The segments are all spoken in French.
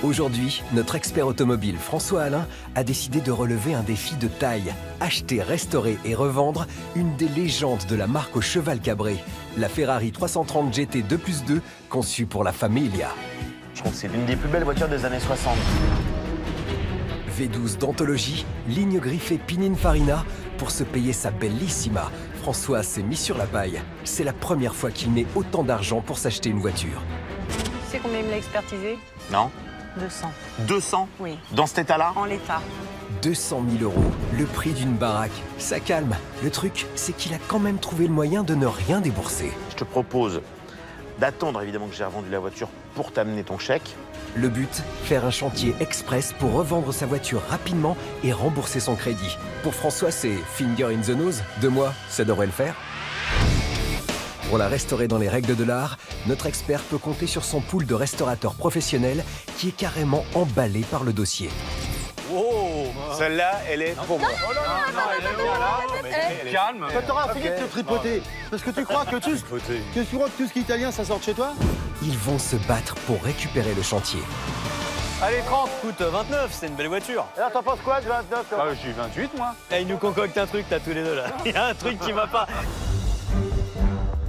Aujourd'hui, notre expert automobile François Alain a décidé de relever un défi de taille. Acheter, restaurer et revendre une des légendes de la marque au cheval cabré, la Ferrari 330 GT 2+2, conçue pour la Familia. Je trouve que c'est l'une des plus belles voitures des années 60. V12 d'anthologie, ligne griffée Pininfarina. Pour se payer sa bellissima, François s'est mis sur la paille. C'est la première fois qu'il met autant d'argent pour s'acheter une voiture. Tu sais combien il me l'a expertisé? Non? 200. 200? Oui. Dans cet état-là? En l'état. 200 000 €, le prix d'une baraque. Ça calme. Le truc, c'est qu'il a quand même trouvé le moyen de ne rien débourser. Je te propose d'attendre évidemment que j'ai revendu la voiture pour t'amener ton chèque. Le but, faire un chantier express pour revendre sa voiture rapidement et rembourser son crédit. Pour François, c'est finger in the nose. 2 mois, ça devrait le faire. Pour la restaurer dans les règles de l'art, notre expert peut compter sur son pool de restaurateurs professionnels qui est carrément emballé par le dossier. Oh, celle-là, elle est pour moi. Calme. Quand t'auras fini de te tripoter, parce que tu crois que tout ce qui est italien, ça sort de chez toi? Ils vont se battre pour récupérer le chantier. Allez, 30, coûte 29, c'est une belle voiture. Alors t'en penses quoi de 29? Ah, j'ai 28, moi. Là, il nous concocte un truc, t'as tous les deux, là. Il y a un truc qui va pas.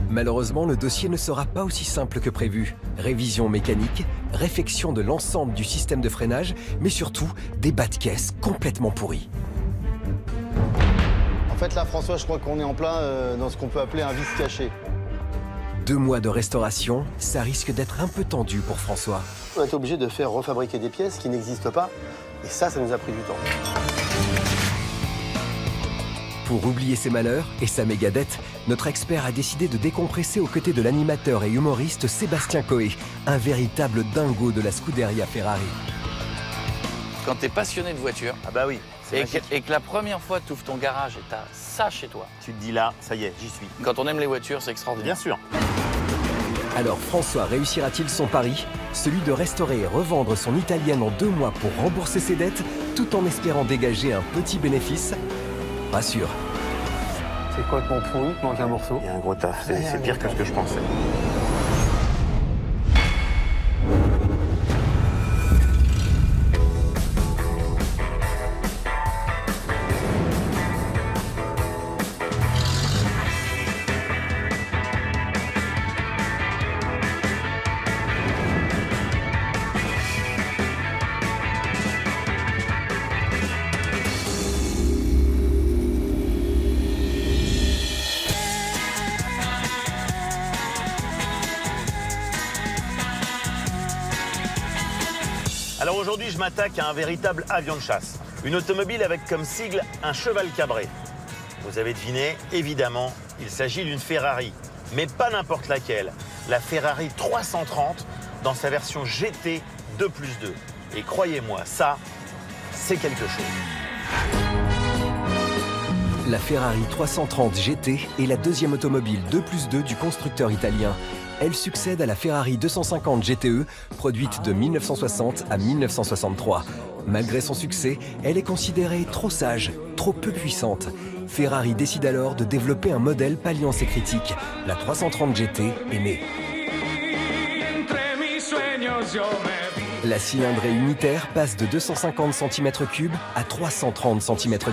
Malheureusement, le dossier ne sera pas aussi simple que prévu. Révision mécanique, réfection de l'ensemble du système de freinage, mais surtout des bas de caisse complètement pourris. En fait là, François, je crois qu'on est en plein dans ce qu'on peut appeler un vice caché. 2 mois de restauration, ça risque d'être un peu tendu pour François. On a été obligé de faire refabriquer des pièces qui n'existent pas, et ça nous a pris du temps. Pour oublier ses malheurs et sa méga dette, notre expert a décidé de décompresser aux côtés de l'animateur et humoriste Sébastien Coé, un véritable dingo de la Scuderia Ferrari. Quand t'es passionné de voiture, Ah bah oui, c'est magique. et que la première fois tu ouvres ton garage et t'as ça chez toi, Tu te dis là, ça y est, j'y suis. quand on aime les voitures, c'est extraordinaire. Bien sûr. Alors François réussira-t-il son pari, celui de restaurer et revendre son italienne en 2 mois pour rembourser ses dettes, tout en espérant dégager un petit bénéfice? Pas sûr. C'est complètement pourri, il manque un morceau. Il y a un gros taf, c'est pire que ce que je pensais. Alors aujourd'hui, je m'attaque à un véritable avion de chasse. Une automobile avec comme sigle un cheval cabré. Vous avez deviné, évidemment, il s'agit d'une Ferrari. Mais pas n'importe laquelle. La Ferrari 330 dans sa version GT 2+2. Et croyez-moi, ça, c'est quelque chose. La Ferrari 330 GT est la deuxième automobile 2+2 du constructeur italien. Elle succède à la Ferrari 250 GTE, produite de 1960 à 1963. Malgré son succès, elle est considérée trop sage, trop peu puissante. Ferrari décide alors de développer un modèle palliant ses critiques. La 330 GT est née. La cylindrée unitaire passe de 250 cm3 à 330 cm3.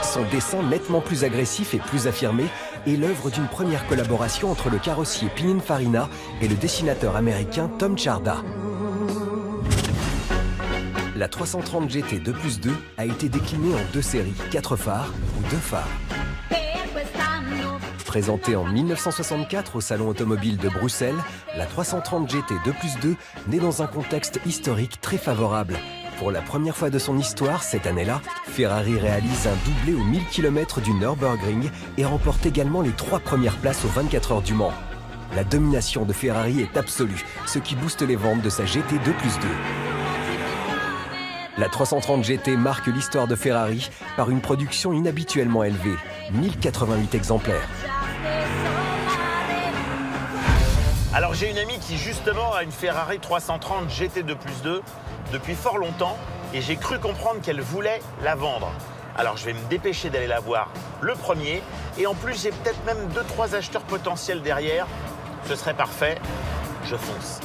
Son dessin nettement plus agressif et plus affirmé est l'œuvre d'une première collaboration entre le carrossier Pininfarina et le dessinateur américain Tom Charda. La 330 GT 2+2 a été déclinée en 2 séries, 4 phares ou 2 phares. Présentée en 1964 au Salon automobile de Bruxelles, la 330 GT 2+2 naît dans un contexte historique très favorable. Pour la première fois de son histoire, cette année-là, Ferrari réalise un doublé aux 1000 km du Nürburgring et remporte également les 3 premières places aux 24 heures du Mans. La domination de Ferrari est absolue, ce qui booste les ventes de sa GT 2+2. La 330 GT marque l'histoire de Ferrari par une production inhabituellement élevée, 1088 exemplaires. Alors j'ai une amie qui justement a une Ferrari 330 GT 2+2 depuis fort longtemps et j'ai cru comprendre qu'elle voulait la vendre. Alors je vais me dépêcher d'aller la voir le premier et en plus j'ai peut-être même 2-3 acheteurs potentiels derrière. Ce serait parfait. je fonce.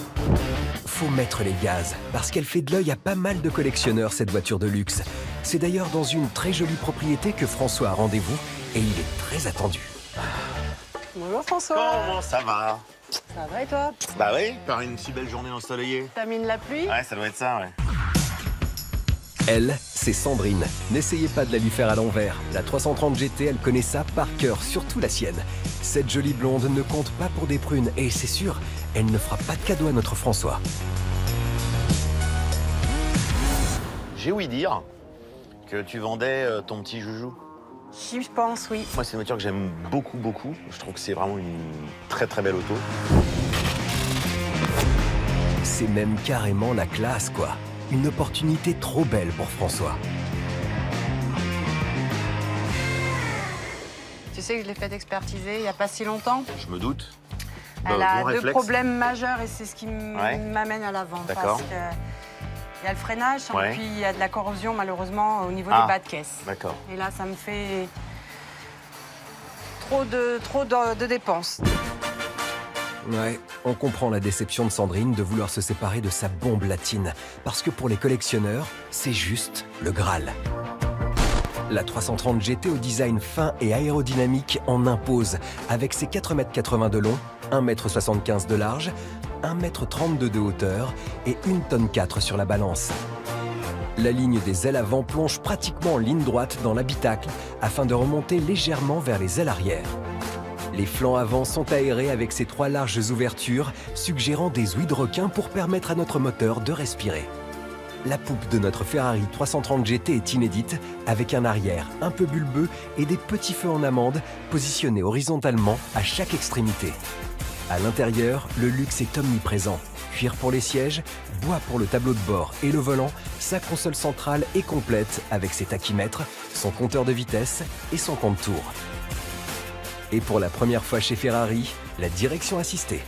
Faut mettre les gaz, parce qu'elle fait de l'œil à pas mal de collectionneurs, cette voiture de luxe. C'est d'ailleurs dans une très jolie propriété que François a rendez-vous, et il est très attendu. Bonjour François. Comment ça va? Ça va et toi? Bah oui, par une si belle journée ensoleillée. T'as mis de la pluie? Ouais, ça doit être ça, ouais. Elle, c'est Sandrine. N'essayez pas de la lui faire à l'envers. La 330 GT, elle connaît ça par cœur, surtout la sienne. Cette jolie blonde ne compte pas pour des prunes, et c'est sûr, elle ne fera pas de cadeau à notre François. J'ai ouï dire que tu vendais ton petit joujou. J'y pense, oui. Moi, c'est une voiture que j'aime beaucoup, beaucoup. Je trouve que c'est vraiment une très, très belle auto. C'est même carrément la classe, quoi. Une opportunité trop belle pour François. Tu sais que je l'ai fait expertiser il n'y a pas si longtemps. Je me doute. Elle a bon deux réflexe. problèmes majeurs et c'est ce qui Ouais. m'amène à la vente. D'accord. Parce que il y a le freinage Ouais. et puis il y a de la corrosion malheureusement au niveau Ah. des bas de caisse. D'accord. Et là, ça me fait trop de dépenses. Ouais, on comprend la déception de Sandrine de vouloir se séparer de sa bombe latine, parce que pour les collectionneurs, c'est juste le Graal. La 330 GT au design fin et aérodynamique en impose, avec ses 4,80 m de long, 1,75 m de large, 1,32 m de hauteur et 1,4 tonne sur la balance. La ligne des ailes avant plonge pratiquement en ligne droite dans l'habitacle afin de remonter légèrement vers les ailes arrière. Les flancs avant sont aérés avec ces trois larges ouvertures, suggérant des ouïes de requin pour permettre à notre moteur de respirer. La poupe de notre Ferrari 330 GT est inédite, avec un arrière un peu bulbeux et des petits feux en amande positionnés horizontalement à chaque extrémité. À l'intérieur, le luxe est omniprésent. Cuir pour les sièges, bois pour le tableau de bord et le volant, sa console centrale est complète avec ses tachymètres, son compteur de vitesse et son compte-tours. Et pour la première fois chez Ferrari, la direction assistée.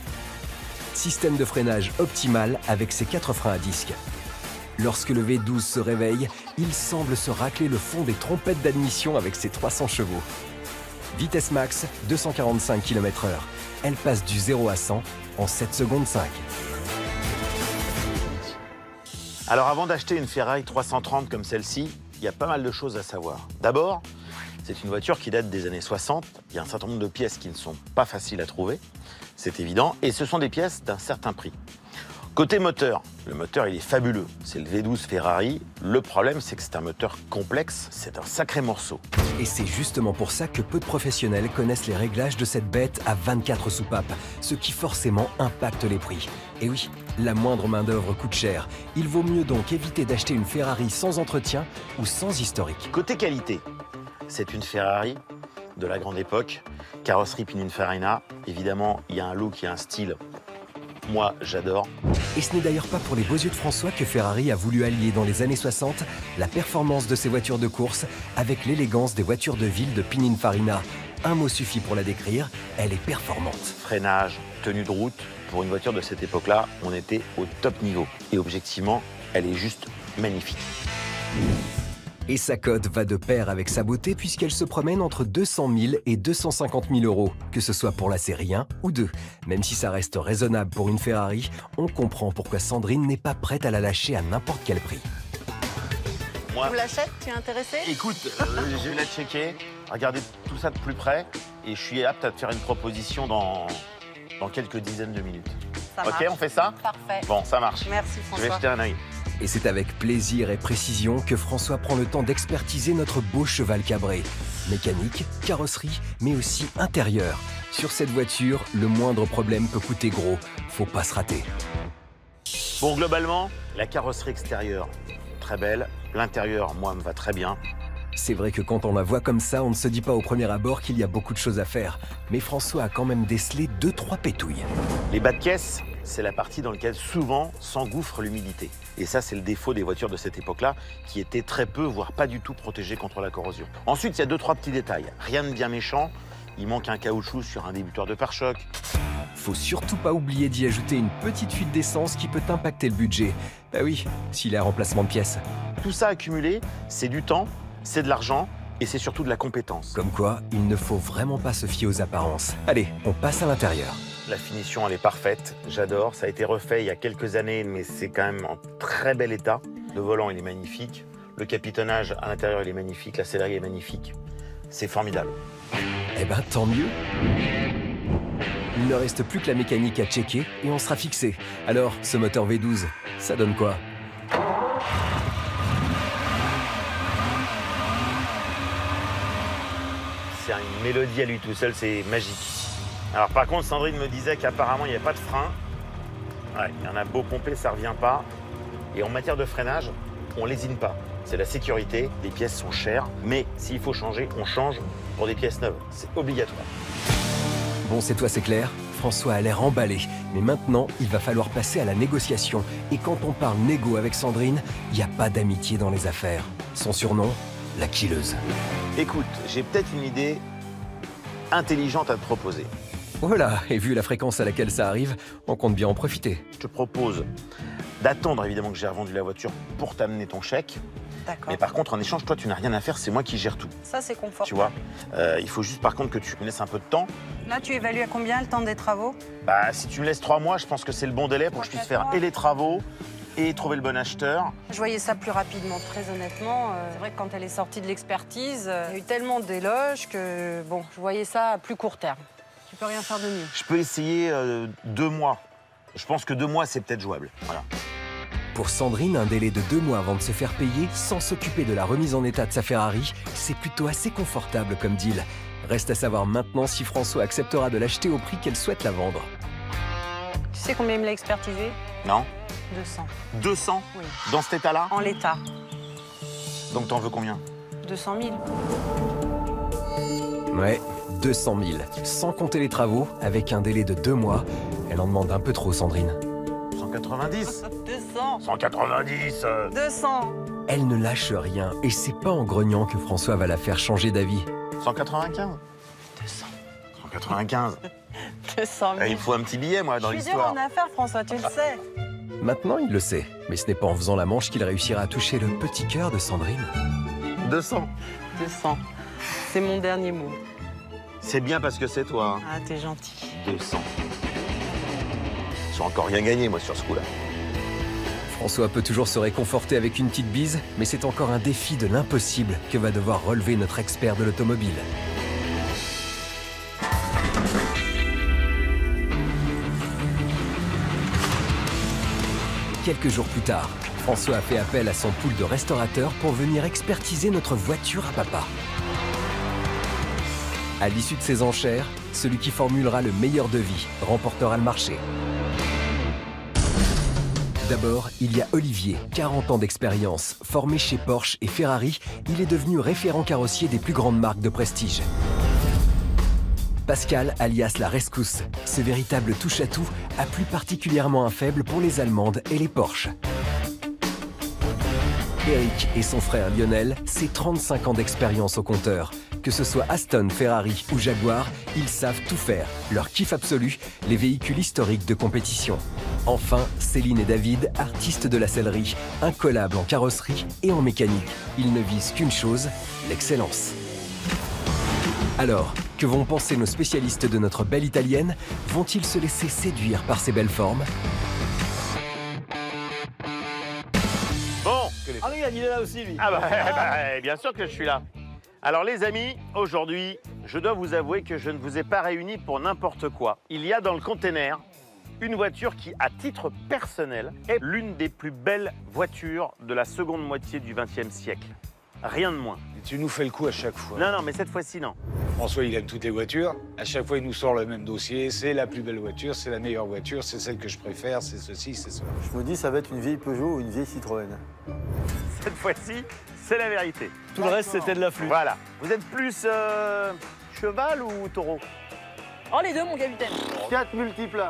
Système de freinage optimal avec ses 4 freins à disque. Lorsque le V12 se réveille, il semble se racler le fond des trompettes d'admission avec ses 300 chevaux. Vitesse max, 245 km/h. Elle passe du 0 à 100 en 7 secondes 5. Alors avant d'acheter une Ferrari 330 comme celle-ci, il y a pas mal de choses à savoir. D'abord, c'est une voiture qui date des années 60. Il y a un certain nombre de pièces qui ne sont pas faciles à trouver, c'est évident, et ce sont des pièces d'un certain prix. Côté moteur, le moteur il est fabuleux. C'est le V12 Ferrari. Le problème, c'est que c'est un moteur complexe, c'est un sacré morceau. Et c'est justement pour ça que peu de professionnels connaissent les réglages de cette bête à 24 soupapes, ce qui forcément impacte les prix. Et oui, la moindre main-d'œuvre coûte cher. Il vaut mieux donc éviter d'acheter une Ferrari sans entretien ou sans historique. Côté qualité, c'est une Ferrari de la grande époque, carrosserie Pininfarina. Évidemment, il y a un look et un style. Moi, j'adore. Et ce n'est d'ailleurs pas pour les beaux yeux de François que Ferrari a voulu allier dans les années 60 la performance de ses voitures de course avec l'élégance des voitures de ville de Pininfarina. Un mot suffit pour la décrire, elle est performante. Freinage, tenue de route, pour une voiture de cette époque-là, on était au top niveau. Et objectivement, elle est juste magnifique. Et sa cote va de pair avec sa beauté puisqu'elle se promène entre 200 000 et 250 000 euros, que ce soit pour la série 1 ou 2. Même si ça reste raisonnable pour une Ferrari, on comprend pourquoi Sandrine n'est pas prête à la lâcher à n'importe quel prix. Moi, Tu l'achètes? Tu es intéressé? écoute, je vais la checker, regarder tout ça de plus près, et je suis apte à te faire une proposition dans quelques dizaines de minutes. Ça Ok, marche. on fait ça? Parfait. Bon, ça marche. Merci Je vais François. jeter un œil. Et c'est avec plaisir et précision que François prend le temps d'expertiser notre beau cheval cabré. Mécanique, carrosserie, mais aussi intérieur. Sur cette voiture, le moindre problème peut coûter gros. Faut pas se rater. Bon, globalement, la carrosserie extérieure, très belle. L'intérieur, moi, me va très bien. C'est vrai que quand on la voit comme ça, on ne se dit pas au premier abord qu'il y a beaucoup de choses à faire. Mais François a quand même décelé 2-3 pétouilles. Les bas de caisse, c'est la partie dans laquelle souvent s'engouffre l'humidité. Et ça, c'est le défaut des voitures de cette époque-là, qui étaient très peu, voire pas du tout protégées contre la corrosion. Ensuite, il y a 2-3 petits détails. Rien de bien méchant. Il manque un caoutchouc sur un débuteur de pare-choc. Faut surtout pas oublier d'y ajouter une petite fuite d'essence qui peut impacter le budget. Bah oui, s'il est à remplacement de pièces. Tout ça accumulé, c'est du temps, c'est de l'argent et c'est surtout de la compétence. Comme quoi, il ne faut vraiment pas se fier aux apparences. Allez, on passe à l'intérieur. La finition, elle est parfaite. J'adore. Ça a été refait il y a quelques années, mais c'est quand même en très bel état. Le volant, il est magnifique. Le capitonnage à l'intérieur, il est magnifique. La sellerie est magnifique. C'est formidable. Eh ben, tant mieux. Il ne reste plus que la mécanique à checker et on sera fixé. Alors, ce moteur V12, ça donne quoi? C'est une mélodie à lui tout seul, c'est magique. Alors par contre, Sandrine me disait qu'apparemment, il n'y avait pas de frein. Ouais, il y en a beau pomper, ça ne revient pas. Et en matière de freinage, on lésine pas. C'est la sécurité, les pièces sont chères, mais s'il faut changer, on change pour des pièces neuves. C'est obligatoire. Bon, c'est toi, c'est clair. François a l'air emballé. Mais maintenant, il va falloir passer à la négociation. Et quand on parle négo avec Sandrine, il n'y a pas d'amitié dans les affaires. Son surnom, la killeuse. Écoute, j'ai peut-être une idée intelligente à te proposer. Voilà, et vu la fréquence à laquelle ça arrive, on compte bien en profiter. Je te propose d'attendre évidemment que j'ai revendu la voiture pour t'amener ton chèque. D'accord. Mais par contre, en échange, toi, tu n'as rien à faire, c'est moi qui gère tout. Ça, c'est confortable. Tu vois, il faut juste par contre que tu me laisses un peu de temps. Là, tu évalues à combien le temps des travaux? Bah, si tu me laisses 3 mois, je pense que c'est le bon délai pour que je puisse faire et les travaux et trouver le bon acheteur. Je voyais ça plus rapidement, très honnêtement. C'est vrai que quand elle est sortie de l'expertise, il y a eu tellement d'éloges que, bon, je voyais ça à plus court terme. Tu peux rien faire de mieux. Je peux essayer 2 mois. Je pense que 2 mois, c'est peut-être jouable. Voilà. Pour Sandrine, un délai de 2 mois avant de se faire payer, sans s'occuper de la remise en état de sa Ferrari, c'est plutôt assez confortable comme deal. Reste à savoir maintenant si François acceptera de l'acheter au prix qu'elle souhaite la vendre. Tu sais combien il me l'a expertisé? Non? 200. 200? Oui. Dans cet état-là? En l'état. Donc t'en veux combien? 200 000. Ouais, 200 000. Sans compter les travaux, avec un délai de 2 mois. Elle en demande un peu trop, Sandrine. 190? 200. 190 200. Elle ne lâche rien, et c'est pas en grognant que François va la faire changer d'avis. 195? 200. 195? 200 000. Il me faut un petit billet, moi, dans Je suis dur l'histoire. en affaires, François, tu le sais. Maintenant, il le sait, mais ce n'est pas en faisant la manche qu'il réussira à toucher le petit cœur de Sandrine. 200. 200. C'est mon dernier mot. C'est bien parce que c'est toi. Ah, t'es gentil. 200. J'ai encore rien gagné, moi, sur ce coup-là. François peut toujours se réconforter avec une petite bise, mais c'est encore un défi de l'impossible que va devoir relever notre expert de l'automobile. Quelques jours plus tard, François a fait appel à son pool de restaurateurs pour venir expertiser notre voiture à papa. À l'issue de ces enchères, celui qui formulera le meilleur devis remportera le marché. D'abord, il y a Olivier, 40 ans d'expérience. Formé chez Porsche et Ferrari, il est devenu référent carrossier des plus grandes marques de prestige. Pascal, alias la Rescousse, ce véritable touche-à-tout a plus particulièrement un faible pour les Allemandes et les Porsche. Eric et son frère Lionel, c'est 35 ans d'expérience au compteur. Que ce soit Aston, Ferrari ou Jaguar, ils savent tout faire. Leur kiff absolu, les véhicules historiques de compétition. Enfin, Céline et David, artistes de la sellerie, incollables en carrosserie et en mécanique. Ils ne visent qu'une chose, l'excellence. Alors, que vont penser nos spécialistes de notre belle italienne? Vont-ils se laisser séduire par ses belles formes? Bon. Ah oui, il est là aussi, lui. Ah bah, bien sûr que je suis là. Alors les amis, aujourd'hui, je dois vous avouer que je ne vous ai pas réunis pour n'importe quoi. Il y a dans le container une voiture qui, à titre personnel, est l'une des plus belles voitures de la seconde moitié du XXe siècle. Rien de moins. Tu nous fais le coup à chaque fois. Non, mais cette fois-ci, non. François, il aime toutes les voitures. À chaque fois, il nous sort le même dossier. C'est la plus belle voiture, c'est la meilleure voiture, c'est celle que je préfère, c'est ceci, c'est cela. Je me dis, ça va être une vieille Peugeot ou une vieille Citroën. Cette fois-ci, c'est la vérité. Tout le reste, c'était de la flûte. Voilà. Vous êtes plus cheval ou taureau? Oh, les deux, mon capitaine. 4 multiples.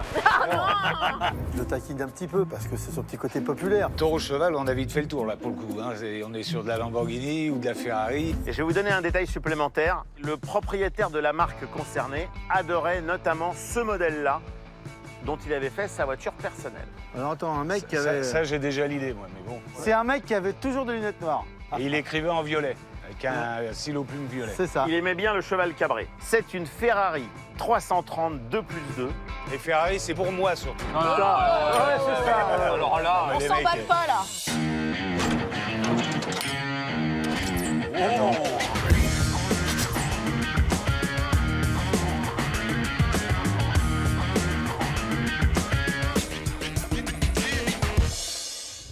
Je le taquine un petit peu parce que c'est son petit côté populaire. Taureau cheval, on a vite fait le tour là pour le coup. Hein. On est sur de la Lamborghini ou de la Ferrari. Et je vais vous donner un détail supplémentaire. Le propriétaire de la marque concernée adorait notamment ce modèle-là, dont il avait fait sa voiture personnelle. Alors attends, un mec qui avait... Ça j'ai déjà l'idée, moi, mais bon. C'est un mec qui avait toujours des lunettes noires. Et il écrivait en violet. avec un stylo plume violet. C'est ça. Il aimait bien le cheval cabré. C'est une Ferrari 330 2+2. Et Ferrari, c'est pour moi surtout. Ouais, c'est ça. Alors là, On les s'en mecs, bat pas là.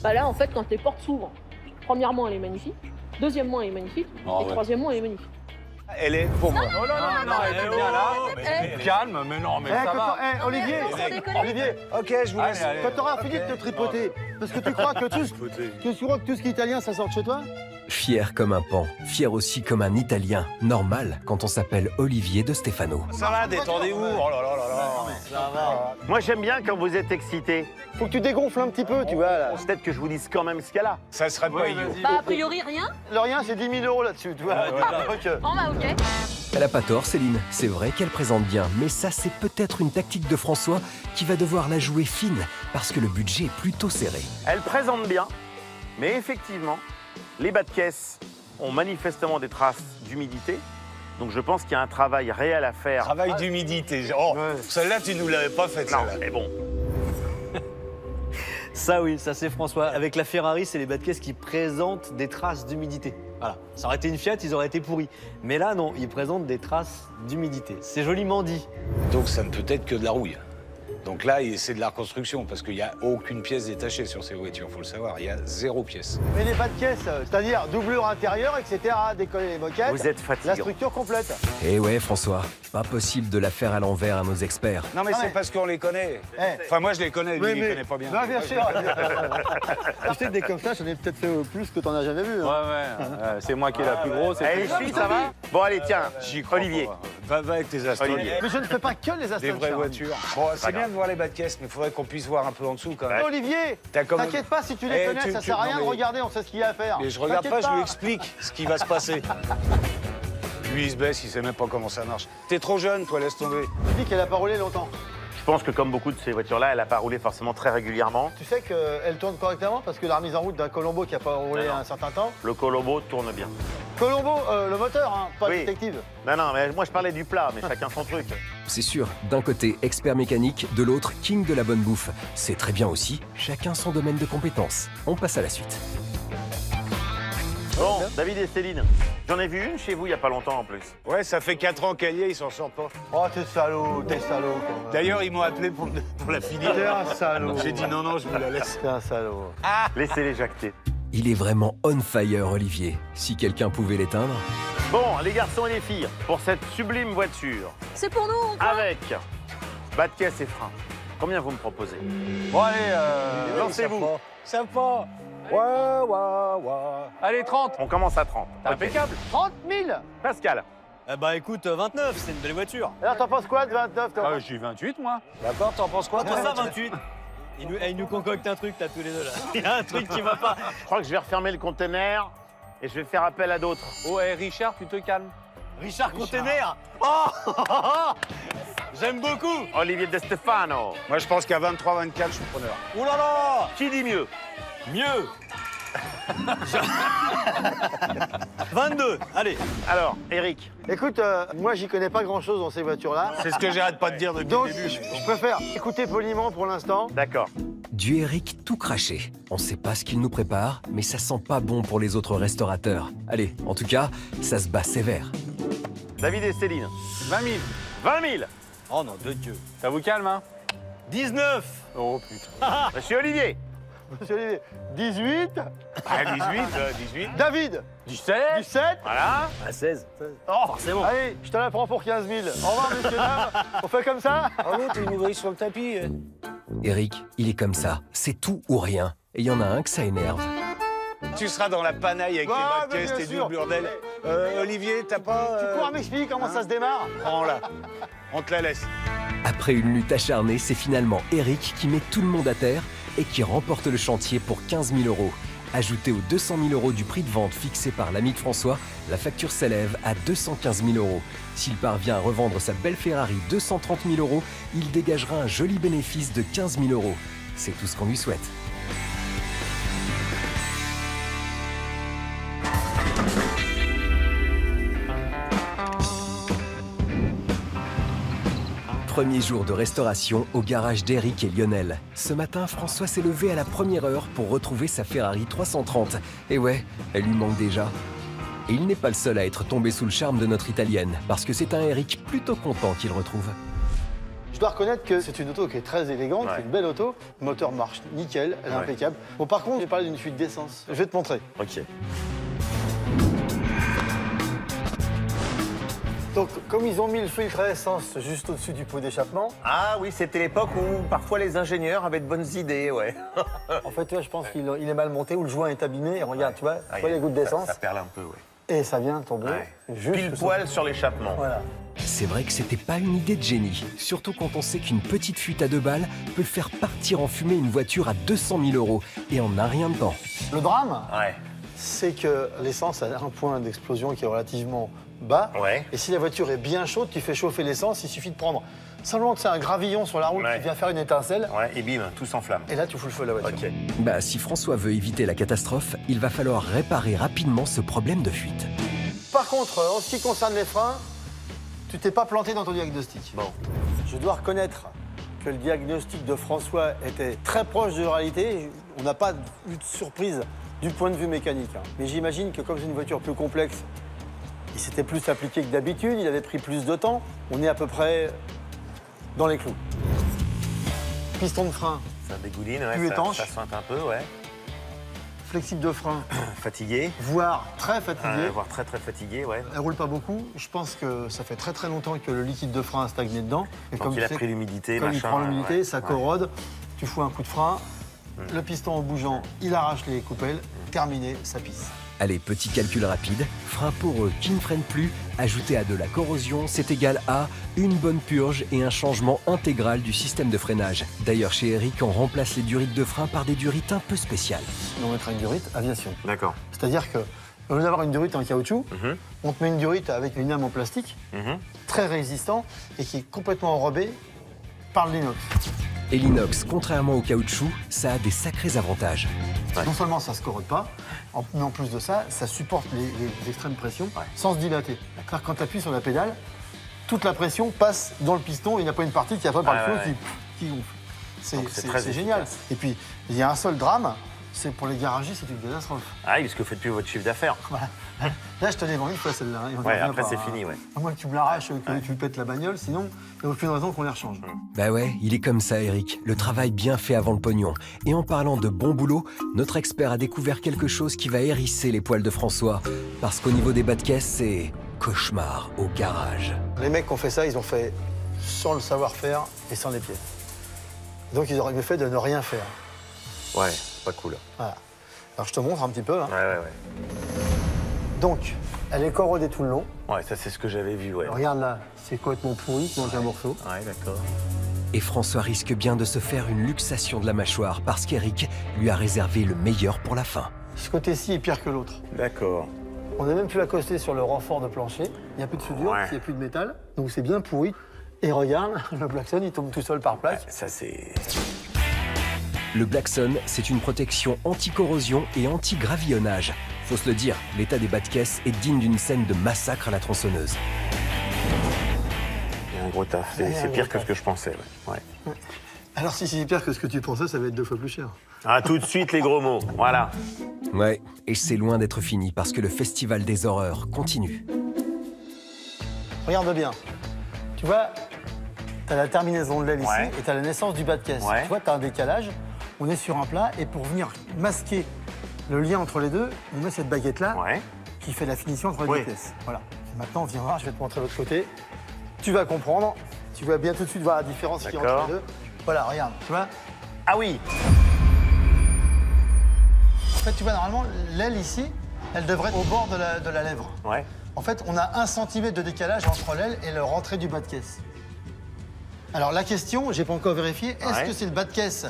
Bah là, en fait, quand les portes s'ouvrent, premièrement, elle est magnifique. Deuxièmement, elle est magnifique. Oh, et ouais. troisièmement, elle est magnifique. Elle est pour moi. Oh non, elle est bien là. Calme, mais non, mais ça va. Olivier, Sans déconner. Olivier, Ok, je vous laisse. Allez, quand t'auras fini de te tripoter, parce que tu crois que tout ce qui est italien, ça sort de chez toi? Fier comme un pan, fier aussi comme un Italien. Normal quand on s'appelle Olivier de Stefano. Ça va, détendez-vous. Oh là là là là. Ça va. Moi, j'aime bien quand vous êtes excité. Faut que tu dégonfles un petit peu, tu vois, là. Peut-être que je vous dise quand même ce qu'elle a. Ça serait pas idiot. Bah, a priori, rien. Le rien, c'est 10 000 € là-dessus, tu vois. Donc, Oh, bah, ok. Elle a pas tort, Céline. C'est vrai qu'elle présente bien, mais ça, c'est peut-être une tactique de François qui va devoir la jouer fine parce que le budget est plutôt serré. Elle présente bien, mais effectivement, les bas de caisse ont manifestement des traces d'humidité. Donc je pense qu'il y a un travail réel à faire. Travail d'humidité. Oh, celle-là, tu nous l'avais pas faite, Non, celle-là. mais bon. Ça oui, ça c'est François. Avec la Ferrari, c'est les bas de caisse qui présentent des traces d'humidité. Voilà. Ça aurait été une Fiat, ils auraient été pourris. Mais là, non, ils présentent des traces d'humidité. C'est joliment dit. Donc ça ne peut être que de la rouille. Donc là, c'est de la reconstruction, parce qu'il n'y a aucune pièce détachée sur ces voitures, il faut le savoir. Il y a 0 pièce. mais les bas de caisse, c'est-à-dire doublure intérieure, etc., décoller les moquettes. Vous êtes La fatigant. structure complète. Eh ouais, François, pas possible de la faire à l'envers à nos experts. Non, mais Non, c'est mais- parce qu'on les connaît. Eh. Enfin, moi, je les connais, lui, il les connaît pas bien. Non, bien sûr. Tu sais, des comme ça, j'en ai peut-être fait plus que t'en as jamais vu. hein. ouais. C'est moi qui ai la plus grosse. Allez, les filles, ça va? Bon, allez, tiens, J'y crois Olivier. pas. Va avec tes Aston. Olivier. Mais je ne fais pas que les Aston Des vraies Martin. voitures. Bon, c'est bien de voir les bas de caisse, mais il faudrait qu'on puisse voir un peu en dessous quand même. Olivier, T'as quand même- t'inquiète pas si tu les Eh, connais, tu- ça tu- sert à rien non, de mais- regarder, on sait ce qu'il y a à faire. Mais je regarde T'inquiète pas, je lui explique ce qui va se passer. Lui, il se baisse, il sait même pas comment ça marche. T'es trop jeune, toi, laisse tomber. Tu dis qu'elle a pas roulé longtemps. Je pense que comme beaucoup de ces voitures-là, elle n'a pas roulé forcément très régulièrement. Tu sais qu'elle tourne correctement parce que la remise en route d'un Colombo qui a pas roulé Non. un certain temps. Le Colombo tourne bien. Colombo, le moteur, hein, pas Oui. le détective. Non, mais moi je parlais du plat, mais chacun son truc. C'est sûr, d'un côté, expert mécanique, de l'autre, king de la bonne bouffe. C'est très bien aussi, chacun son domaine de compétences. On passe à la suite. Bon, David et Céline, j'en ai vu une chez vous il n'y a pas longtemps en plus. Ouais, ça fait 4 ans qu'elle y est, ils s'en sortent pas. Oh, t'es salaud, quand même. D'ailleurs, ils m'ont appelé pour la finir. T'es un salaud. J'ai dit non, je vous la laisse. T'es un salaud. Laissez-les jacter. Il est vraiment on fire, Olivier. Si quelqu'un pouvait l'éteindre. Bon, les garçons et les filles, pour cette sublime voiture, C'est pour nous, quoi. avec bas de caisse et frein, combien vous me proposez? Bon, allez, Lancez-vous. Sympa. Ouais. Allez, 30. On commence à 30. Ok. Impeccable. 30 000. Pascal, Eh bah écoute, 29, c'est une belle voiture. Alors, t'en penses quoi de 29 toi J'ai 28, moi. D'accord, t'en penses quoi, Toi, ça, 28. Il nous concocte un truc, là, tous les deux, là. Il y a un truc qui va pas. je crois que je vais refermer le container et je vais faire appel à d'autres. Oh, et Richard, tu te calmes. Richard Container. Oh J'aime beaucoup. Olivier De Stefano, Moi, je pense qu'à 23-24, je suis preneur. Oh là là. qui dit mieux? Mieux. 22, allez. Alors, Eric, Écoute, moi, j'y connais pas grand-chose dans ces voitures-là. C'est ce que j'arrête pas de dire depuis Donc, le début. je préfère écouter poliment pour l'instant. d'accord. Du Eric tout craché. On sait pas ce qu'il nous prépare, mais ça sent pas bon pour les autres restaurateurs. Allez, en tout cas, ça se bat sévère. David et Céline, 20 000. 20 000. Oh non, de Dieu. Ça vous calme, hein 19. Oh putain. Monsieur Olivier, Monsieur Olivier, 18. Ah, 18. David, 17. 17. voilà. Ah, 16. Oh, Forcément. Allez, je te la prends pour 15 000. Au revoir, messieurs, dames. On fait comme ça. Bravo, t'es une ouvrière sur le tapis. Eric, il est comme ça. C'est tout ou rien. Et il y en a un que ça énerve. Tu seras dans la panaille avec Bah, tes bas de mais caisse, bien tes sûr. doubles bordel. Olivier, t'as pas... Tu pourras m'expliquer comment ça se démarre? Prends-la. On te la laisse. Après une lutte acharnée, c'est finalement Eric qui met tout le monde à terre et qui remporte le chantier pour 15 000 €. Ajouté aux 200 000 € du prix de vente fixé par l'ami de François, la facture s'élève à 215 000 €. S'il parvient à revendre sa belle Ferrari 230 000 €, il dégagera un joli bénéfice de 15 000 €. C'est tout ce qu'on lui souhaite. Premier jour de restauration au garage d'Éric et Lionel. Ce matin, François s'est levé à la première heure pour retrouver sa Ferrari 330. Et ouais, elle lui manque déjà. Et il n'est pas le seul à être tombé sous le charme de notre italienne, parce que c'est un Éric plutôt content qu'il retrouve. Je dois reconnaître que c'est une auto qui est très élégante, Ouais. c'est une belle auto. Le moteur marche nickel, elle est Ouais. impeccable. Bon, par contre, j'ai parlé d'une fuite d'essence. Je vais te montrer. Ok. Donc, comme ils ont mis le filtre à essence juste au-dessus du pot d'échappement, Ah oui, c'était l'époque où parfois les ingénieurs avaient de bonnes idées, ouais. en fait, tu vois, je pense qu'il est mal monté ou le joint est abîmé. Et regarde, tu vois les gouttes d'essence. Ça perle un peu, ouais. Et ça vient tomber juste Pile poil sur l'échappement. Voilà. C'est vrai que c'était pas une idée de génie, surtout quand on sait qu'une petite fuite à 2 balles peut faire partir en fumée une voiture à 200 000 € et en un rien de temps. Le drame, Ouais. c'est que l'essence a un point d'explosion qui est relativement bas. Ouais. Et si la voiture est bien chaude, tu fais chauffer l'essence, il suffit de prendre simplement un gravillon sur la route Ouais. qui vient faire une étincelle. Ouais, et bim, tout s'enflamme. Et là, tu fous le feu de la voiture. Ok. Bah, si François veut éviter la catastrophe, il va falloir réparer rapidement ce problème de fuite. Par contre, en ce qui concerne les freins, tu t'es pas planté dans ton diagnostic. Bon. Je dois reconnaître que le diagnostic de François était très proche de la réalité. On n'a pas eu de surprise du point de vue mécanique. Mais j'imagine que comme c'est une voiture plus complexe, il s'était plus appliqué que d'habitude, il avait pris plus de temps. On est à peu près dans les clous. Piston de frein, Ça dégouline, ouais. Plus étanche. Ça sointe un peu, ouais. flexible de frein, Fatigué. voire très fatigué. Voire très fatigué, ouais. Elle roule pas beaucoup. Je pense que ça fait très longtemps que le liquide de frein a stagné dedans. Et Donc il a tu sais, pris l'humidité, comme machin. il prend l'humidité, ouais. ça Ouais. corrode. Tu fous un coup de frein, le piston en bougeant, il arrache les coupelles. Terminé, ça pisse. Allez, petit calcul rapide. Frein poreux qui ne freine plus, ajouté à de la corrosion, c'est égal à une bonne purge et un changement intégral du système de freinage. D'ailleurs, chez Eric, on remplace les durites de frein par des durites un peu spéciales. On mettra une durite aviation. D'accord. C'est-à-dire que, au lieu d'avoir une durite en caoutchouc, Mhm. on te met une durite avec une lame en plastique, Mhm. très résistant et qui est complètement enrobée par l'inox. Et l'inox, contrairement au caoutchouc, ça a des sacrés avantages. Ouais. Non seulement ça se corrode pas, mais en plus de ça, ça supporte les extrêmes pressions Ouais. sans se dilater. C'est-à-dire que quand tu appuies sur la pédale, toute la pression passe dans le piston et il n'y a pas une partie qui après par le Ouais, feu ouais. qui gonfle. Donc c'est très C'est génial. efficace. Et puis, il y a un seul drame, c'est pour les garagistes, c'est une catastrophe. Ah oui, parce que vous faites plus votre chiffre d'affaires. Voilà. Là, je te l'ai vendu une fois celle-là. hein, et on Ouais, revient après pas, c'est hein. fini, ouais. À moins que tu me l'arraches, que tu pètes la bagnole, sinon, il n'y a aucune raison qu'on les rechange. Bah ouais, il est comme ça, Eric. Le travail bien fait avant le pognon. Et en parlant de bon boulot, notre expert a découvert quelque chose qui va hérisser les poils de François. Parce qu'au niveau des bas de caisse, c'est cauchemar au garage. Les mecs qui ont fait ça, ils ont fait sans le savoir-faire et sans les pieds. Donc, ils auraient mieux fait de ne rien faire. Ouais, pas cool. Voilà. Alors, je te montre un petit peu. hein. Ouais. Donc, elle est corrodée tout le long. Ouais, ça c'est ce que j'avais vu, ouais. Regarde là, c'est complètement pourri, il manque un morceau. Ouais, d'accord. Et François risque bien de se faire une luxation de la mâchoire parce qu'Eric lui a réservé le meilleur pour la fin. Ce côté-ci est pire que l'autre. D'accord. On n'a même pu accoster sur le renfort de plancher. Il n'y a plus de soudure, Ouais. il n'y a plus de métal. Donc, c'est bien pourri. Et regarde, le Blackson, il tombe tout seul par plaque. Ça c'est... Le Blackson, c'est une protection anti-corrosion et anti-gravillonnage. Faut se le dire, l'état des bas de caisse est digne d'une scène de massacre à la tronçonneuse. Il y a un gros taf. Il y a un C'est gros pire que taf. ce que je pensais, ouais. Alors, si c'est pire que ce que tu pensais, ça va être 2 fois plus cher. Ah, tout de suite les gros mots, voilà. Ouais, et c'est loin d'être fini parce que le festival des horreurs continue. Regarde bien. Tu vois, tu as la terminaison de l'aile Ouais. ici et tu as la naissance du bas de caisse. Ouais. Tu vois, tu as un décalage. On est sur un plat et pour venir masquer le lien entre les deux, on met cette baguette-là Ouais. qui fait la finition entre les Oui. deux pièces. Voilà. Et maintenant, viens voir, je vais te montrer l'autre côté. Tu vas comprendre. Tu vas bien tout de suite voir la différence qu'il y a D'accord. entre les deux. Voilà, regarde, tu vois. Ah oui. En fait, tu vois, normalement, l'aile ici, elle devrait être au bord de la lèvre. Ouais. En fait, on a 1 cm de décalage entre l'aile et le rentrée du bas de caisse. Alors, la question, j'ai pas encore vérifié, est-ce Ouais. que c'est le bas de caisse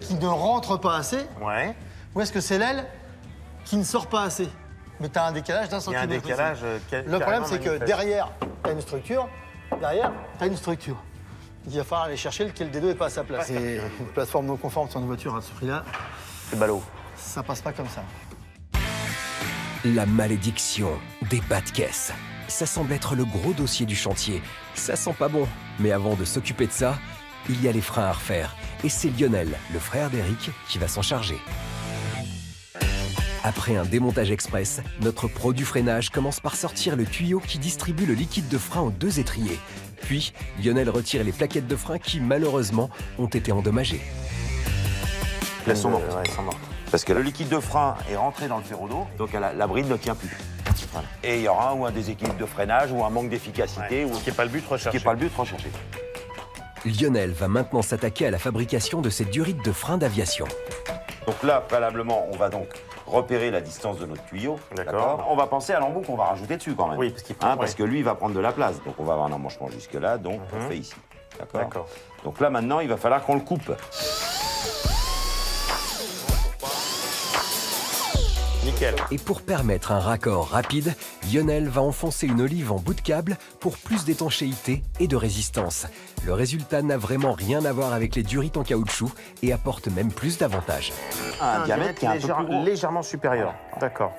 qui ne rentre pas assez Ouais. ou est-ce que c'est l'aile qui ne sort pas assez? Mais tu as un décalage d'1 Il y a un centimètre. décalage. Le problème, c'est que derrière, tu as une structure. Derrière, tu as une structure. Il va falloir aller chercher lequel des deux n'est pas à sa place. C'est une plateforme non conforme sur une voiture à ce prix-là. C'est ballot. Ça passe pas comme ça. La malédiction des bas de caisse. ça semble être le gros dossier du chantier. Ça sent pas bon. Mais avant de s'occuper de ça, il y a les freins à refaire. Et c'est Lionel, le frère d'Eric, qui va s'en charger. Après un démontage express, notre pro du freinage commence par sortir le tuyau qui distribue le liquide de frein aux 2 étriers. Puis, Lionel retire les plaquettes de frein qui, malheureusement, ont été endommagées. Elles sont mortes. Ouais, elles sont mortes. Parce que le liquide de frein est rentré dans le ferro d'eau, donc la bride ne tient plus. Voilà. Et il y aura ou un déséquilibre de freinage ou un manque d'efficacité. Ce qui n'est pas le but recherché. Ce qui n'est pas le but recherché. Lionel va maintenant s'attaquer à la fabrication de ces durites de frein d'aviation. Donc là, préalablement, on va donc repérer la distance de notre tuyau. D'accord. On va penser à l'embout qu'on va rajouter dessus quand même. Oui, parce que lui, il va prendre de la place. Donc on va avoir un emmanchement jusque-là, donc on fait ici. D'accord. Donc là, maintenant, il va falloir qu'on le coupe. Nickel. Et pour permettre un raccord rapide, Lionel va enfoncer une olive en bout de câble pour plus d'étanchéité et de résistance. Le résultat n'a vraiment rien à voir avec les durites en caoutchouc et apporte même plus d'avantages. Un diamètre qui est un peu plus gros. Légèrement supérieur. D'accord.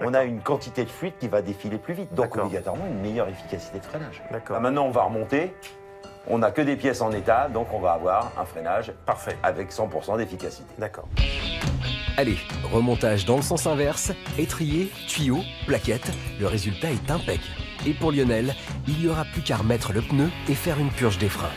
On a une quantité de fluide qui va défiler plus vite, donc obligatoirement une meilleure efficacité de freinage. D'accord. Maintenant, on va remonter. On n'a que des pièces en état, donc on va avoir un freinage parfait avec 100% d'efficacité. D'accord. Allez, remontage dans le sens inverse, étrier, tuyau, plaquette, le résultat est impec. Et pour Lionel, il n'y aura plus qu'à remettre le pneu et faire une purge des freins.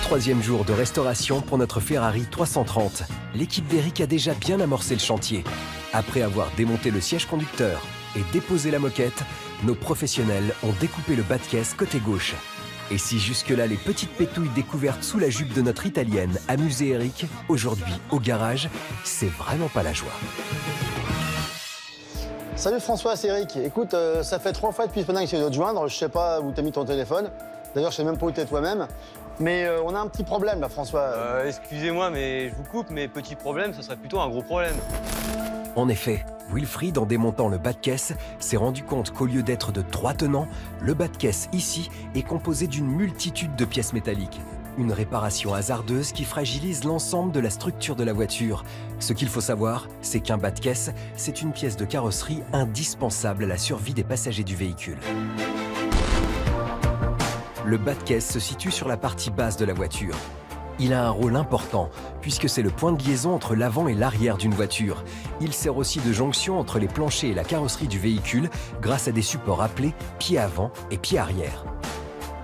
Troisième jour de restauration pour notre Ferrari 330. L'équipe d'Eric a déjà bien amorcé le chantier. Après avoir démonté le siège conducteur et déposé la moquette, nos professionnels ont découpé le bas de caisse côté gauche. Et si jusque-là les petites pétouilles découvertes sous la jupe de notre italienne amusaient Eric, aujourd'hui au garage, c'est vraiment pas la joie. Salut François, c'est Eric. Écoute, ça fait 3 fois depuis ce matin que j'essaie de te joindre. Je sais pas où t'as mis ton téléphone. D'ailleurs, je sais même pas où t'es toi-même. Mais on a un petit problème là, François. Excusez-moi, mais je vous coupe, mais petit problème, ça serait plutôt un gros problème. En effet, Wilfried, en démontant le bas de caisse, s'est rendu compte qu'au lieu d'être de 3 tenants, le bas de caisse ici est composé d'une multitude de pièces métalliques. Une réparation hasardeuse qui fragilise l'ensemble de la structure de la voiture. Ce qu'il faut savoir, c'est qu'un bas de caisse, c'est une pièce de carrosserie indispensable à la survie des passagers du véhicule. Le bas de caisse se situe sur la partie basse de la voiture. Il a un rôle important, puisque c'est le point de liaison entre l'avant et l'arrière d'une voiture. Il sert aussi de jonction entre les planchers et la carrosserie du véhicule grâce à des supports appelés pied avant et pied arrière.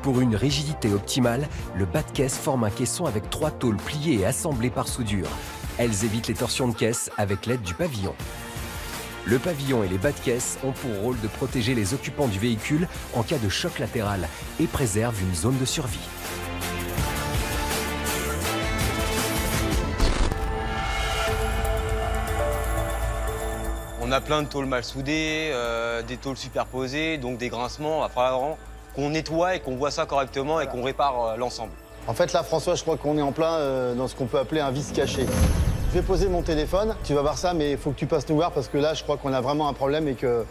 Pour une rigidité optimale, le bas de caisse forme un caisson avec 3 tôles pliées et assemblées par soudure. Elles évitent les torsions de caisse avec l'aide du pavillon. Le pavillon et les bas de caisse ont pour rôle de protéger les occupants du véhicule en cas de choc latéral et préservent une zone de survie. On a plein de tôles mal soudées, des tôles superposées, donc des grincements. Il va falloir qu'on nettoie et qu'on voit ça correctement et qu'on répare l'ensemble. En fait, là, François, je crois qu'on est en plein dans ce qu'on peut appeler un vice caché. Je vais poser mon téléphone, tu vas voir ça, mais il faut que tu passes nous voir parce que là, je crois qu'on a vraiment un problème et que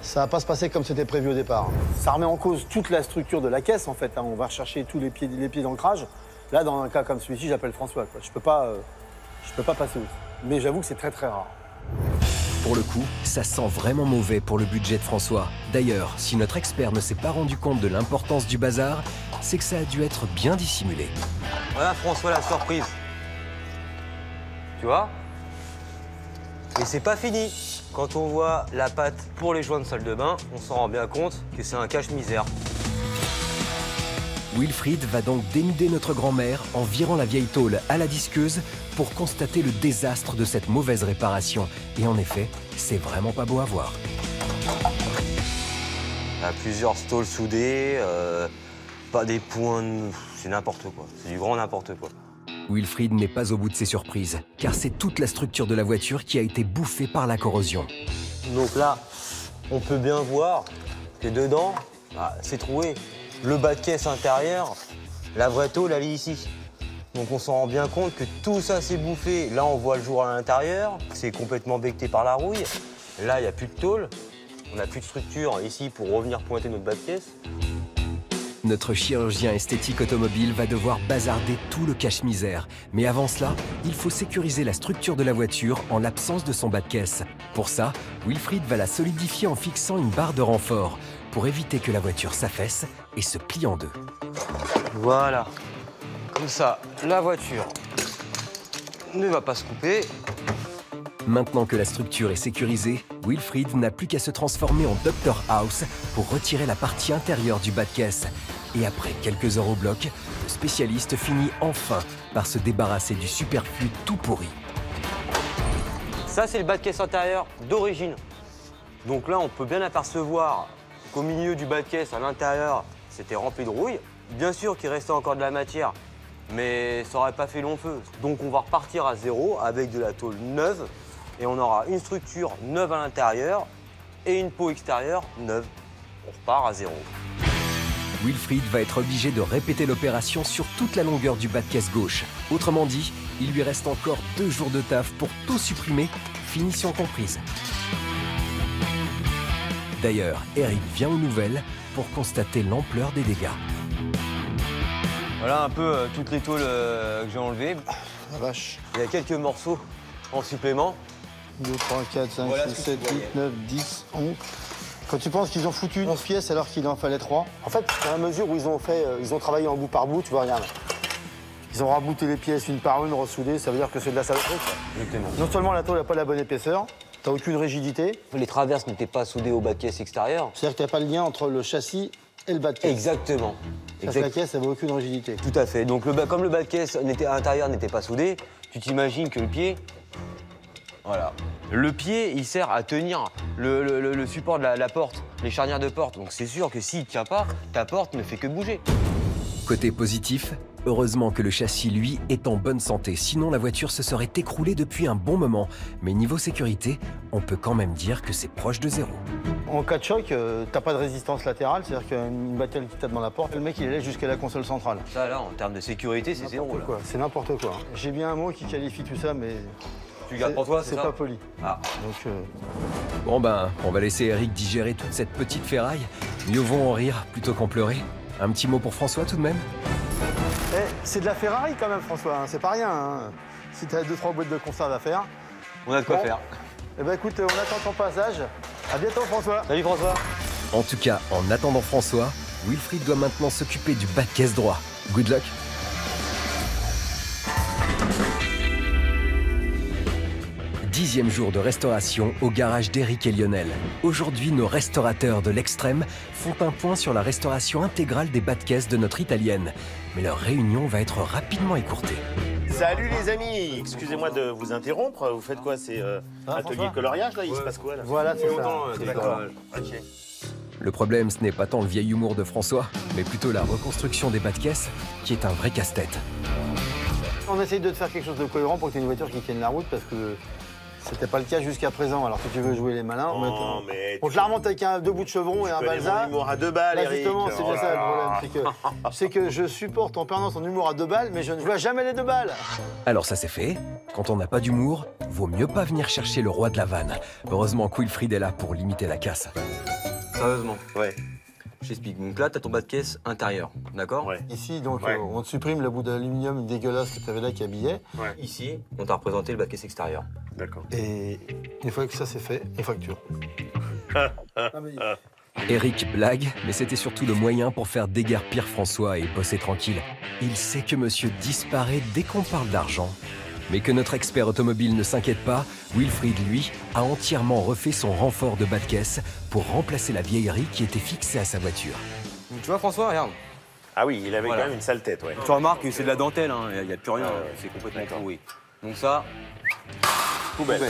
ça va pas se passer comme c'était prévu au départ. Ça remet en cause toute la structure de la caisse, en fait. Hein. On va rechercher tous les pieds d'ancrage. Là, dans un cas comme celui-ci, j'appelle François. Quoi. Je peux pas passer outre. Mais j'avoue que c'est très, très rare. Pour le coup, ça sent vraiment mauvais pour le budget de François. D'ailleurs, si notre expert ne s'est pas rendu compte de l'importance du bazar, c'est que ça a dû être bien dissimulé. Voilà François, la surprise. Tu vois? Et c'est pas fini. Quand on voit la pâte pour les joints de salle de bain, on s'en rend bien compte que c'est un cache-misère. Wilfried va donc dénuder notre grand-mère en virant la vieille tôle à la disqueuse pour constater le désastre de cette mauvaise réparation. Et en effet, c'est vraiment pas beau à voir. Il y a plusieurs stalls soudés, pas des points, c'est n'importe quoi. C'est du grand n'importe quoi. Wilfried n'est pas au bout de ses surprises, car c'est toute la structure de la voiture qui a été bouffée par la corrosion. Donc là, on peut bien voir que dedans, c'est troué. Le bas de caisse intérieur, la vraie tôle, elle est ici. Donc on s'en rend bien compte que tout ça s'est bouffé. Là, on voit le jour à l'intérieur, c'est complètement becté par la rouille. Là, il n'y a plus de tôle, on n'a plus de structure ici pour revenir pointer notre bas de caisse. Notre chirurgien esthétique automobile va devoir bazarder tout le cache-misère. Mais avant cela, il faut sécuriser la structure de la voiture en l'absence de son bas de caisse. Pour ça, Wilfried va la solidifier en fixant une barre de renfort pour éviter que la voiture s'affaisse et se plie en deux. Voilà. Comme ça, la voiture ne va pas se couper. Maintenant que la structure est sécurisée, Wilfried n'a plus qu'à se transformer en Dr House pour retirer la partie intérieure du bas de caisse. Et après quelques heures au bloc, le spécialiste finit enfin par se débarrasser du superflu tout pourri. Ça, c'est le bas de caisse intérieur d'origine. Donc là, on peut bien apercevoir qu'au milieu du bas de caisse, à l'intérieur, c'était rempli de rouille. Bien sûr qu'il restait encore de la matière, mais ça n'aurait pas fait long feu. Donc on va repartir à zéro avec de la tôle neuve et on aura une structure neuve à l'intérieur et une peau extérieure neuve. On repart à zéro. Wilfried va être obligé de répéter l'opération sur toute la longueur du bas de caisse gauche. Autrement dit, il lui reste encore 2 jours de taf pour tout supprimer, finition comprise. D'ailleurs, Eric vient aux nouvelles pour constater l'ampleur des dégâts. Voilà un peu toutes les tôles que j'ai enlevées. La vache. Il y a quelques morceaux en supplément. 2, 3, 4, 5, Voilà 6, ce que 7, tu 8, 9, 10, 11. Quand tu penses qu'ils ont foutu 11 pièces alors qu'il en fallait 3. En fait, à la mesure où ils ont travaillé en bout par bout, tu vois, regarde. Ils ont rabouté les pièces une par une, ressoudées, ça veut dire que c'est de la saloperie. Exactement. Non seulement la tôle n'a pas la bonne épaisseur, t'as aucune rigidité. Les traverses n'étaient pas soudées au bas de caisse extérieur. C'est-à-dire que t'as pas le lien entre le châssis et le bas de caisse. Exactement. Parce que la caisse n'avait aucune rigidité. Tout à fait. Donc comme le bas de caisse à l'intérieur n'était pas soudé, tu t'imagines que le pied, voilà. Le pied, il sert à tenir le support de la porte, les charnières de porte. Donc c'est sûr que s'il ne tient pas, ta porte ne fait que bouger. Côté positif, heureusement que le châssis, lui, est en bonne santé. Sinon, la voiture se serait écroulée depuis un bon moment. Mais niveau sécurité, on peut quand même dire que c'est proche de zéro. En cas de choc, t'as pas de résistance latérale, c'est-à-dire qu'une battelle qui tape dans la porte, le mec il est allé jusqu'à la console centrale. Ça là, en termes de sécurité, c'est zéro là. C'est n'importe quoi. J'ai bien un mot qui qualifie tout ça, mais Tu gardes pour toi, c'est ça? pas poli. Ah. Donc, Bon ben, on va laisser Eric digérer toute cette petite ferraille. Mieux vaut en rire plutôt qu'en pleurer. Un petit mot pour François tout de même? c'est de la Ferrari quand même, François, hein. C'est pas rien. Hein. Si t'as 2-3 boîtes de conserve à faire. On a de quoi Bon. faire. Eh ben écoute, on attend ton passage. À bientôt, François. Salut François. En tout cas, en attendant François, Wilfried doit maintenant s'occuper du bas de caisse droit. Good luck. Dixième jour de restauration au garage d'Eric et Lionel. Aujourd'hui, nos restaurateurs de l'extrême font un point sur la restauration intégrale des bas de caisse de notre italienne. Mais leur réunion va être rapidement écourtée. Salut les amis, excusez-moi de vous interrompre. Vous faites quoi? C'est atelier François coloriage là? Il se passe quoi là? Voilà, c'est ça. D'accord. Ok. Le problème, ce n'est pas tant le vieil humour de François, mais plutôt la reconstruction des bas de caisse, qui est un vrai casse-tête. On essaye de te faire quelque chose de cohérent pour que tu aies une voiture qui tienne la route parce que c'était pas le cas jusqu'à présent. Alors si tu veux jouer les malins, Non, mais on te la remonte avec deux bouts de chevron et un balsa. Mon humour à 2 balles, Là, Eric. justement, c'est bien Oh ça là le là. problème. C'est que je supporte en permanence ton humour à 2 balles, mais je ne vois jamais les 2 balles. Alors ça c'est fait. Quand on n'a pas d'humour, vaut mieux pas venir chercher le roi de la vanne. Heureusement que Wilfried est là pour limiter la casse. Sérieusement. Ouais. Je t'explique. Donc là, t'as ton bas de caisse intérieur, d'accord? Ouais. Ici, donc, Ouais. on te supprime le bout d'aluminium dégueulasse que tu avais là qui habillait. Ouais. Ici, on t'a représenté le bas de caisse extérieur. D'accord. Et une fois que ça c'est fait, on facture. Eric blague, mais c'était surtout le moyen pour faire déguerpir François et bosser tranquille. Il sait que monsieur disparaît dès qu'on parle d'argent. Mais que notre expert automobile ne s'inquiète pas, Wilfried, lui, a entièrement refait son renfort de bas de caisse pour remplacer la vieillerie qui était fixée à sa voiture. Donc, tu vois, François, regarde. Ah oui, il avait Voilà. quand même une sale tête, ouais. Tu remarques que c'est de la dentelle, hein. Il n'y a plus rien, Ah ouais. c'est complètement D'accord. troué. Donc ça, Poubelle.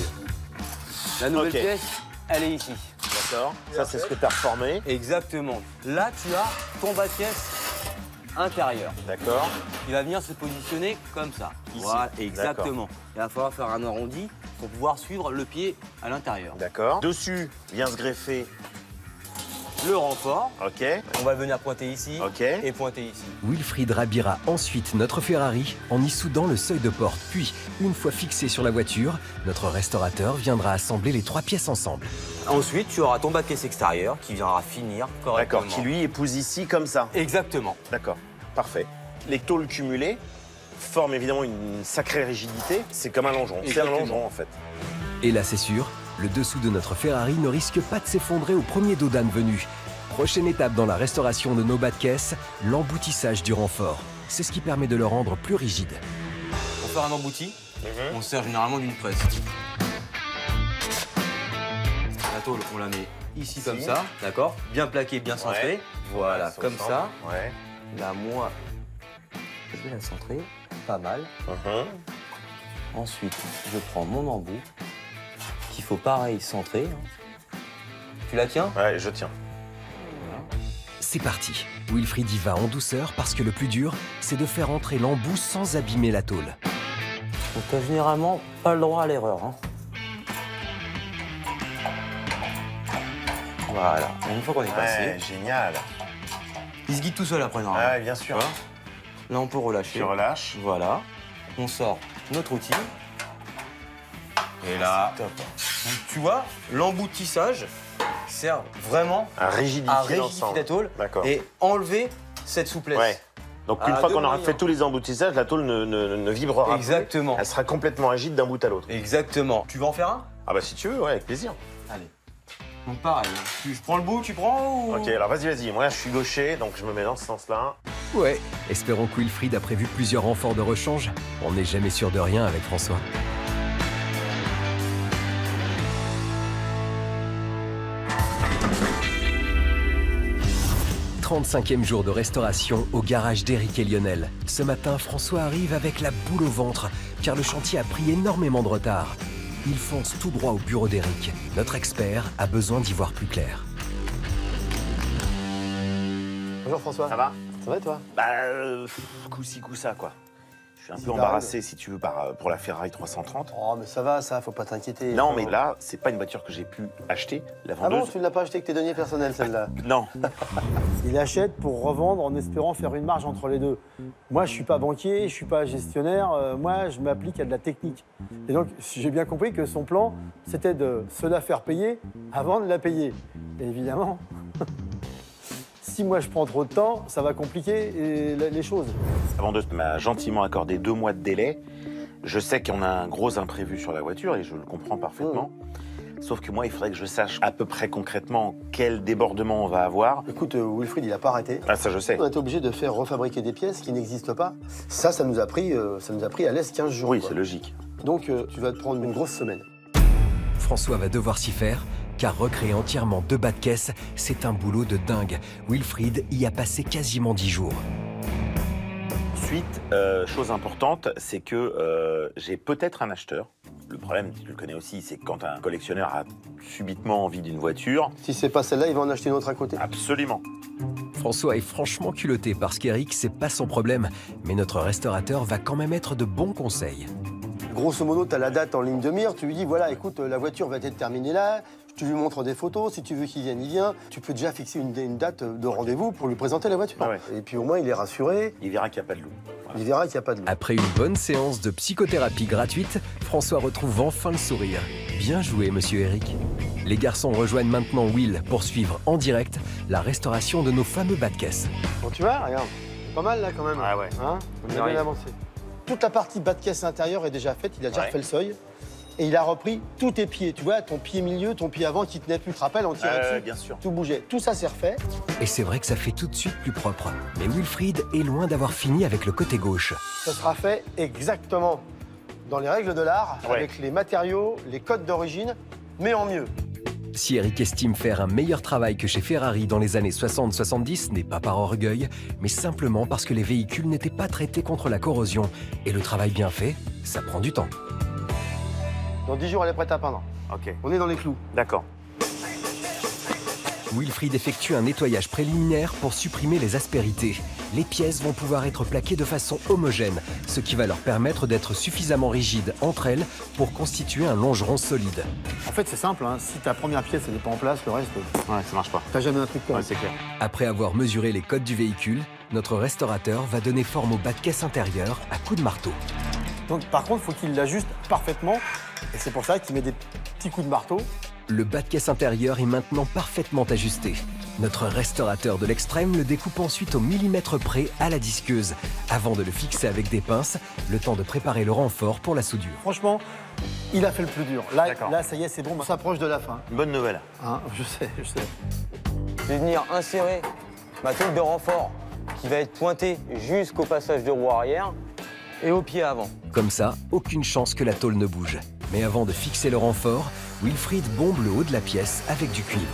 la nouvelle Ok. pièce, elle est ici. D'accord. Ça, c'est ce que tu as reformé. Exactement. Là, tu as ton bas de caisse intérieur. D'accord. Il va venir se positionner comme ça. Ici. Voilà, exactement. Il va falloir faire un arrondi pour pouvoir suivre le pied à l'intérieur. D'accord. Dessus vient se greffer le renfort. Ok. On va venir pointer ici Ok. et pointer ici. Wilfried rhabillera ensuite notre Ferrari en y soudant le seuil de porte. Puis, une fois fixé sur la voiture, notre restaurateur viendra assembler les 3 pièces ensemble. Ensuite, tu auras ton bac-caisse extérieur qui viendra finir correctement. D'accord, qui lui épouse ici comme ça. Exactement. D'accord, parfait. Les tôles cumulées forment évidemment une sacrée rigidité. C'est comme un longeron. C'est un Exactement. longeron en fait. Et là, c'est sûr, le dessous de notre Ferrari ne risque pas de s'effondrer au premier dos d'âne venu. Prochaine étape dans la restauration de nos bas de caisse, l'emboutissage du renfort. C'est ce qui permet de le rendre plus rigide. Pour faire un embouti, on se sert généralement d'une presse. La tôle, on la met ici comme ça, d'accord? Bien plaquée, bien centrée. Ouais. Voilà, Ouais, comme ça. Ouais. Là, moi, je vais la centrer, pas mal. Ensuite, je prends mon embout, qu'il faut pareil centrer. Tu la tiens? Ouais, je tiens. C'est parti. Wilfried y va en douceur parce que le plus dur, c'est de faire entrer l'embout sans abîmer la tôle. Donc, t'as généralement pas le droit à l'erreur. Hein. Voilà, une fois qu'on est passé, Ouais, génial. il se guide tout seul après, normalement. Ouais, bien sûr. Tu vois. Là, on peut relâcher. Tu relâches. Voilà. On sort notre outil. Et là, Top. donc, tu vois, l'emboutissage sert vraiment À à rigidifier rigidifier l'ensemble. la tôle D'accord. et enlever cette souplesse. Ouais. Donc une À fois deux qu'on aura moyens. fait tous les embouttissages, la tôle ne vibrera Exactement. plus. Elle sera complètement rigide d'un bout à l'autre. Exactement. Tu veux en faire un? Ah bah si tu veux, ouais, avec plaisir. Allez. Donc pareil, je prends le bout, tu prends ou... Ok, alors vas-y. Moi, je suis gaucher, donc je me mets dans ce sens-là. Ouais, espérons que Wilfried a prévu plusieurs renforts de rechange. On n'est jamais sûr de rien avec François. « 35e jour de restauration au garage d'Éric et Lionel. Ce matin, François arrive avec la boule au ventre, car le chantier a pris énormément de retard. Il fonce tout droit au bureau d'Éric. Notre expert a besoin d'y voir plus clair. Bonjour François. Ça va? Ça va et toi? Bah, coup-ci, coup-ça, quoi. Je suis un Ça peu t'arrive. embarrassé, si tu veux, pour la Ferrari 330. Oh mais ça va, ça, faut pas t'inquiéter. Non, mais là, c'est pas une voiture que j'ai pu acheter. La Ah bon, vendeuse... tu ne l'as pas acheté avec tes deniers personnels celle-là? Non. Il achète pour revendre en espérant faire une marge entre les deux. Moi, je suis pas banquier, je suis pas gestionnaire, moi, je m'applique à de la technique. Et donc, j'ai bien compris que son plan, c'était de se la faire payer avant de la payer. Et évidemment, si moi je prends trop de temps, ça va compliquer les choses. La vendeuse m'a gentiment accordé 2 mois de délai. Je sais qu'on a un gros imprévu sur la voiture et je le comprends parfaitement. Sauf que moi, il faudrait que je sache à peu près concrètement quel débordement on va avoir. Écoute, Wilfried, il a pas arrêté. Ah, ça, je sais. On a été obligé de faire refabriquer des pièces qui n'existent pas. Ça nous a pris à l'aise 15 jours. Oui, quoi. c'est logique. Donc, tu vas te prendre une grosse semaine. François va devoir s'y faire, car recréer entièrement 2 bas de caisse, c'est un boulot de dingue. Wilfried y a passé quasiment 10 jours. Ensuite, chose importante, c'est que j'ai peut-être un acheteur. Le problème, tu le connais aussi, c'est que quand un collectionneur a subitement envie d'une voiture... Si c'est pas celle-là, il va en acheter une autre à côté. Absolument. François est franchement culotté parce qu'Éric, c'est pas son problème. Mais notre restaurateur va quand même être de bons conseils. Grosso modo, tu as la date en ligne de mire. Tu lui dis, voilà, écoute, la voiture va être terminée là. Tu lui montres des photos. Si tu veux qu'il vienne, il vient. Tu peux déjà fixer une date de rendez-vous pour lui présenter la voiture. Ah ouais. Et puis au moins, il est rassuré. Il verra qu'il n'y a pas de loup. Il verra qu'il n'y a pas de loup. Après une bonne séance de psychothérapie gratuite, François retrouve enfin le sourire. Bien joué, monsieur Éric. Les garçons rejoignent maintenant Will pour suivre en direct la restauration de nos fameux bas de caisse. Bon, tu vois, regarde. C'est pas mal là quand même. Ah ouais. Hein, on a arrive. bien avancé. Toute la partie bas de caisse intérieure est déjà faite. Il a déjà Ouais. refait le seuil. Et il a repris tous tes pieds. Tu vois, ton pied milieu, ton pied avant qui tenait plus. Tu te rappelles, on tirait dessus. Bien sûr. Tout bougeait. Tout ça, c'est refait. Et c'est vrai que ça fait tout de suite plus propre. Mais Wilfried est loin d'avoir fini avec le côté gauche. Ça sera fait exactement dans les règles de l'art, Ouais. avec les matériaux, les codes d'origine, mais en mieux. Si Éric estime faire un meilleur travail que chez Ferrari dans les années 60-70, ce n'est pas par orgueil, mais simplement parce que les véhicules n'étaient pas traités contre la corrosion. Et le travail bien fait, ça prend du temps. Dans 10 jours, elle est prête à peindre. Ok. On est dans les clous. D'accord. Wilfried effectue un nettoyage préliminaire pour supprimer les aspérités. Les pièces vont pouvoir être plaquées de façon homogène, ce qui va leur permettre d'être suffisamment rigides entre elles pour constituer un longeron solide. En fait, c'est simple, hein. Si ta première pièce n'est pas en place, le reste, Ouais, ça marche pas. t'as jamais un truc correct. Ouais, c'est clair. Après avoir mesuré les codes du véhicule, notre restaurateur va donner forme au bas de caisse intérieur à coups de marteau. Donc, par contre, il faut qu'il l'ajuste parfaitement. Et c'est pour ça qu'il met des petits coups de marteau. Le bas de caisse intérieur est maintenant parfaitement ajusté. Notre restaurateur de l'extrême le découpe ensuite au millimètre près à la disqueuse, avant de le fixer avec des pinces, le temps de préparer le renfort pour la soudure. Franchement, il a fait le plus dur. Là, D'accord. ça y est, c'est bon, on s'approche de la fin. Une bonne nouvelle. Hein, je sais. Je vais venir insérer ma tôle de renfort qui va être pointée jusqu'au passage de roue arrière et au pied avant. Comme ça, aucune chance que la tôle ne bouge. Mais avant de fixer le renfort, Wilfried bombe le haut de la pièce avec du cuivre.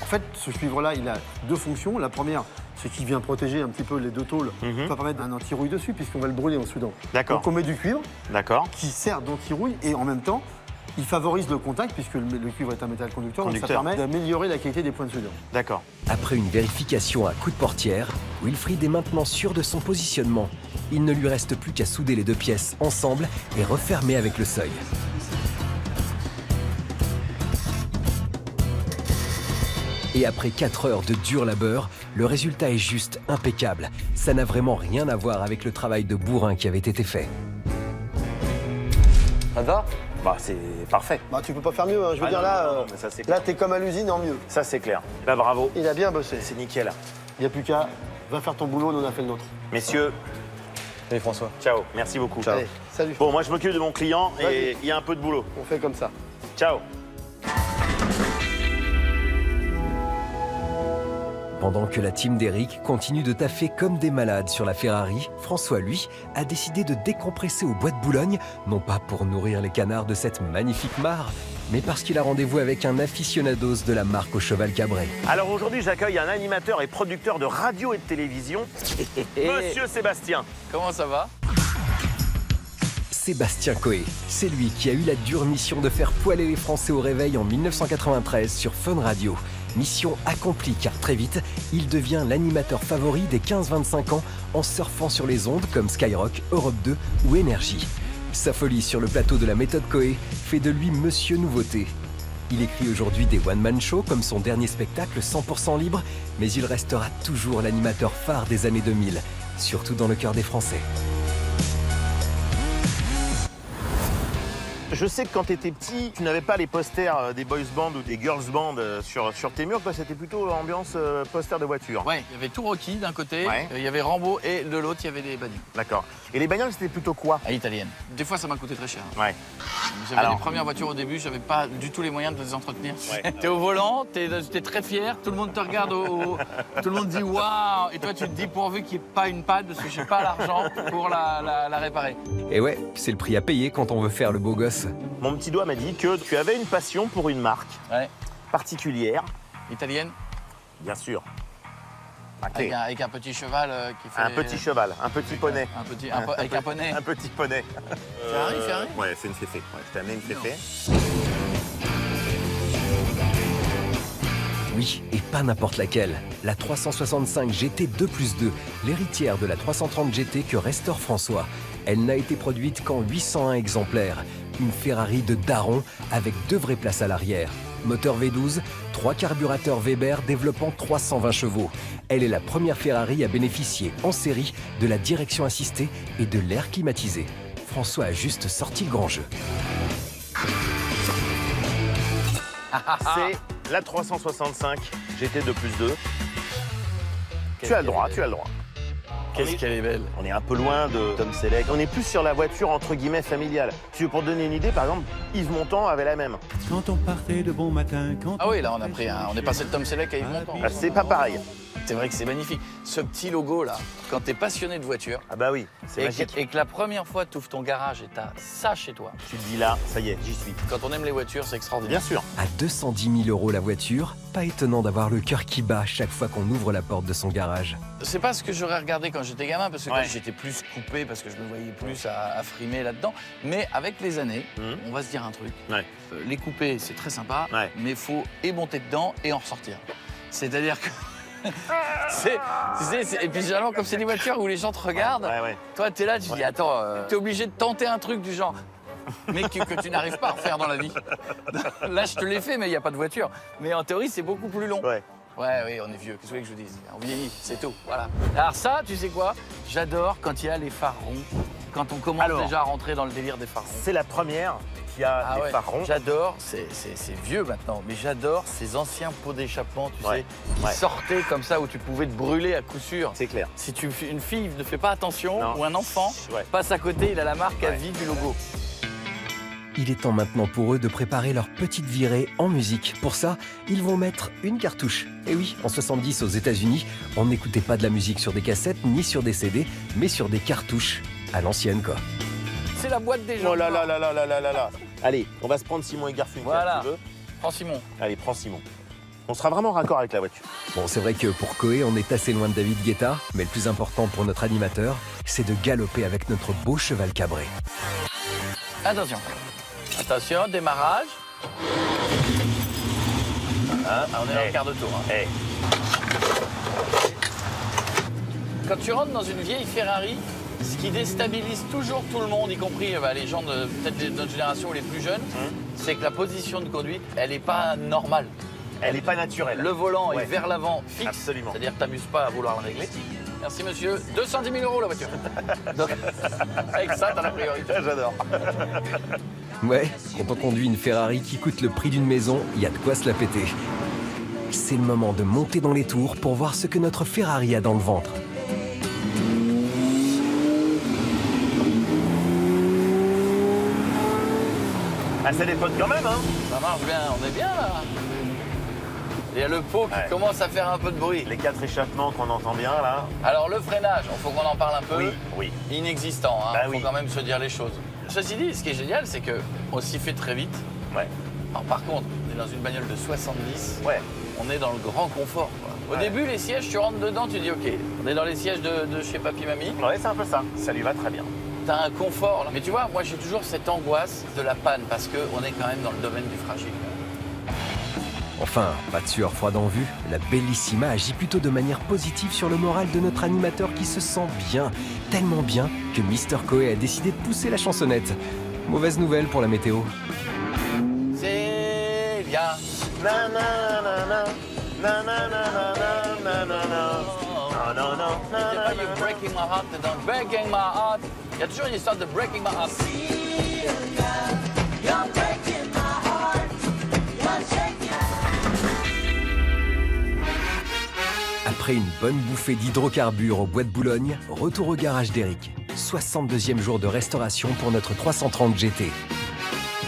En fait, ce cuivre-là, il a deux fonctions. La première, c'est qu'il vient protéger un petit peu les deux tôles. Ça va permettre un anti-rouille dessus, puisqu'on va le brûler en soudant. D'accord. Donc on met du cuivre D'accord. qui sert d'anti-rouille et en même temps, il favorise le contact, puisque le cuivre est un métal conducteur, donc ça permet d'améliorer la qualité des points de soudure. D'accord. Après une vérification à coups de portière, Wilfried est maintenant sûr de son positionnement. Il ne lui reste plus qu'à souder les deux pièces ensemble et refermer avec le seuil. Et après 4 heures de dur labeur, le résultat est juste impeccable. Ça n'a vraiment rien à voir avec le travail de bourrin qui avait été fait. Ça te va? Bah, c'est parfait. Bah, tu peux pas faire mieux, hein. Je veux dire, là, mais ça, c'est là, t'es comme à l'usine en mieux. Ça, c'est clair. Là, bravo. Il a bien bossé. C'est nickel. Il n'y a plus qu'à. Va faire ton boulot, on en a fait le nôtre. Messieurs, Salut François. ciao. Merci beaucoup. Allez, salut. Bon, moi, je m'occupe de mon client et Vas-y. il y a un peu de boulot. On fait comme ça. Ciao. Pendant que la team d'Eric continue de taffer comme des malades sur la Ferrari, François, lui, a décidé de décompresser au bois de Boulogne, non pas pour nourrir les canards de cette magnifique mare, mais parce qu'il a rendez-vous avec un aficionados de la marque au cheval cabré. Alors aujourd'hui, j'accueille un animateur et producteur de radio et de télévision, Monsieur Sébastien. Comment ça va? Sébastien Coé, c'est lui qui a eu la dure mission de faire poêler les Français au réveil en 1993 sur Fun Radio. Mission accomplie car très vite, il devient l'animateur favori des 15-25 ans en surfant sur les ondes comme Skyrock, Europe 2 ou Énergie. Sa folie sur le plateau de la méthode Coé fait de lui Monsieur Nouveauté. Il écrit aujourd'hui des one-man shows comme son dernier spectacle 100% libre, mais il restera toujours l'animateur phare des années 2000, surtout dans le cœur des Français. Je sais que quand tu étais petit, tu n'avais pas les posters des boys band ou des girls band sur tes murs. Toi, c'était plutôt ambiance poster de voiture. Ouais, il y avait tout Rocky d'un côté, Ouais. il y avait Rambo et de l'autre, il y avait des bagnoles. D'accord. Et les bagnoles, c'était plutôt quoi? À l'italienne. Des fois, ça m'a coûté très cher. Ouais. J'avais Alors- les premières voitures au début, j'avais pas du tout les moyens de les entretenir. Ouais. T'es au volant, t'es très fier, tout le monde te regarde, tout le monde dit waouh, et toi tu te dis pourvu qu'il n'y ait pas une panne parce que j'ai pas l'argent pour la réparer. Et ouais, c'est le prix à payer quand on veut faire le beau gosse. Mon petit doigt m'a dit que tu avais une passion pour une marque Ouais. particulière, Italienne, bien sûr. avec un petit cheval qui fait. Un petit cheval, un petit poney. Avec un poney. Un petit poney. Ferrari. Ouais, c'est une féfé. Ouais, je t'ai amené une féfé. Oui, et pas n'importe laquelle. La 365 GT 2+2, l'héritière de la 330 GT que restaure François. Elle n'a été produite qu'en 801 exemplaires. Une Ferrari de daron avec 2 vraies places à l'arrière. Moteur V12, 3 carburateurs Weber développant 320 chevaux. Elle est la première Ferrari à bénéficier en série de la direction assistée et de l'air climatisé. François a juste sorti le grand jeu. C'est la 365 GT 2+2. Tu as le droit, tu as le droit. Qu'est-ce qu'elle est belle. On est un peu loin de Tom Selleck. On est plus sur la voiture entre guillemets familiale. Si pour te donner une idée, par exemple, Yves Montand avait la même. Quand on partait de bon matin, quand Ah oui, là on est passé de Tom Selleck à Yves Montand. Ah, c'est pas pareil. C'est vrai que c'est magnifique. Ce petit logo là, quand t'es passionné de voiture, Ah bah oui, c'est et magique. que la première fois tu ouvres ton garage et t'as ça chez toi. Tu te dis là, ça y est, j'y suis. Quand on aime les voitures, c'est extraordinaire. Bien sûr. À 210 000 € la voiture, pas étonnant d'avoir le cœur qui bat chaque fois qu'on ouvre la porte de son garage. C'est pas ce que j'aurais regardé quand j'étais gamin, parce que Ouais. quand j'étais plus coupé, parce que je me voyais plus à frimer là-dedans. Mais avec les années, on va se dire un truc. Ouais. Les coupés, c'est très sympa, Ouais. mais il faut et monter dedans et en ressortir. C'est-à-dire que... Et puis généralement, comme c'est des voitures où les gens te regardent, toi, t'es là, tu dis, attends, t'es obligé de tenter un truc du genre, mais que tu n'arrives pas à refaire dans la vie. Là, je te l'ai fait, mais il n'y a pas de voiture. Mais en théorie, c'est beaucoup plus long. Oui, on est vieux, qu'est-ce que vous voulez que je vous dise? On vieillit, c'est tout, voilà. Alors ça, tu sais quoi? J'adore quand il y a les phares ronds, quand on commence déjà à rentrer dans le délire des phares ronds. C'est la première qui a les phares ronds. J'adore, c'est vieux maintenant, mais j'adore ces anciens pots d'échappement, tu sais, qui sortaient comme ça, où tu pouvais te brûler à coup sûr. C'est clair. Si une fille ne fait pas attention, ou un enfant passe à côté, il a la marque à vie du logo. Il est temps maintenant pour eux de préparer leur petite virée en musique. Pour ça, ils vont mettre une cartouche. Et oui, en 70 aux États-Unis, on n'écoutait pas de la musique sur des cassettes ni sur des CD, mais sur des cartouches. À l'ancienne, quoi. C'est la boîte des gens. Oh là là là là là là là là. Allez, on va se prendre Simon et Garfunkel, si tu veux. Prends Simon. Allez, prends Simon. On sera vraiment raccord avec la voiture. Bon, c'est vrai que pour Coé, on est assez loin de David Guetta, mais le plus important pour notre animateur, c'est de galoper avec notre beau cheval cabré. Attention. Attention, démarrage. On est dans le quart de tour. Quand tu rentres dans une vieille Ferrari, ce qui déstabilise toujours tout le monde, y compris les gens de peut-être notre génération ou les plus jeunes, c'est que la position de conduite, elle n'est pas normale. Elle n'est pas naturelle. Le volant est vers l'avant fixe, absolument. C'est-à-dire que tu t'amuses pas à vouloir le régler. Merci monsieur, 210 000 € la voiture. Donc, avec ça, t'as la priorité. J'adore. Ouais, quand on conduit une Ferrari qui coûte le prix d'une maison, il y a de quoi se la péter. C'est le moment de monter dans les tours pour voir ce que notre Ferrari a dans le ventre. Ah, ça dépote quand même, hein. Ça marche bien, on est bien là. Il y a le pot qui commence à faire un peu de bruit. Les 4 échappements qu'on entend bien là. Alors le freinage, il faut qu'on en parle un peu. Oui. Inexistant, hein. Faut quand même se dire les choses. Ceci dit, ce qui est génial, c'est qu'on s'y fait très vite. Alors, par contre, on est dans une bagnole de 70. On est dans le grand confort, quoi. Au début, les sièges, tu rentres dedans, tu dis OK, on est dans les sièges de chez Papy-Mamie. Ouais, c'est un peu ça. Ça lui va très bien. T'as un confort, là. Mais tu vois, moi, j'ai toujours cette angoisse de la panne parce qu'on est quand même dans le domaine du fragile. Enfin, pas de sueur froide en vue, la Bellissima agit plutôt de manière positive sur le moral de notre animateur qui se sent bien, tellement bien que Mr. Coé a décidé de pousser la chansonnette. Mauvaise nouvelle pour la météo. C'est bien. Na na na na na na na na na na na. Non, non, c'est pas You Breaking My Heart dedans. Breaking My Heart. Il y a toujours une histoire de Breaking My Heart. Après une bonne bouffée d'hydrocarbures au bois de Boulogne, retour au garage d'Eric. 62e jour de restauration pour notre 330 GT.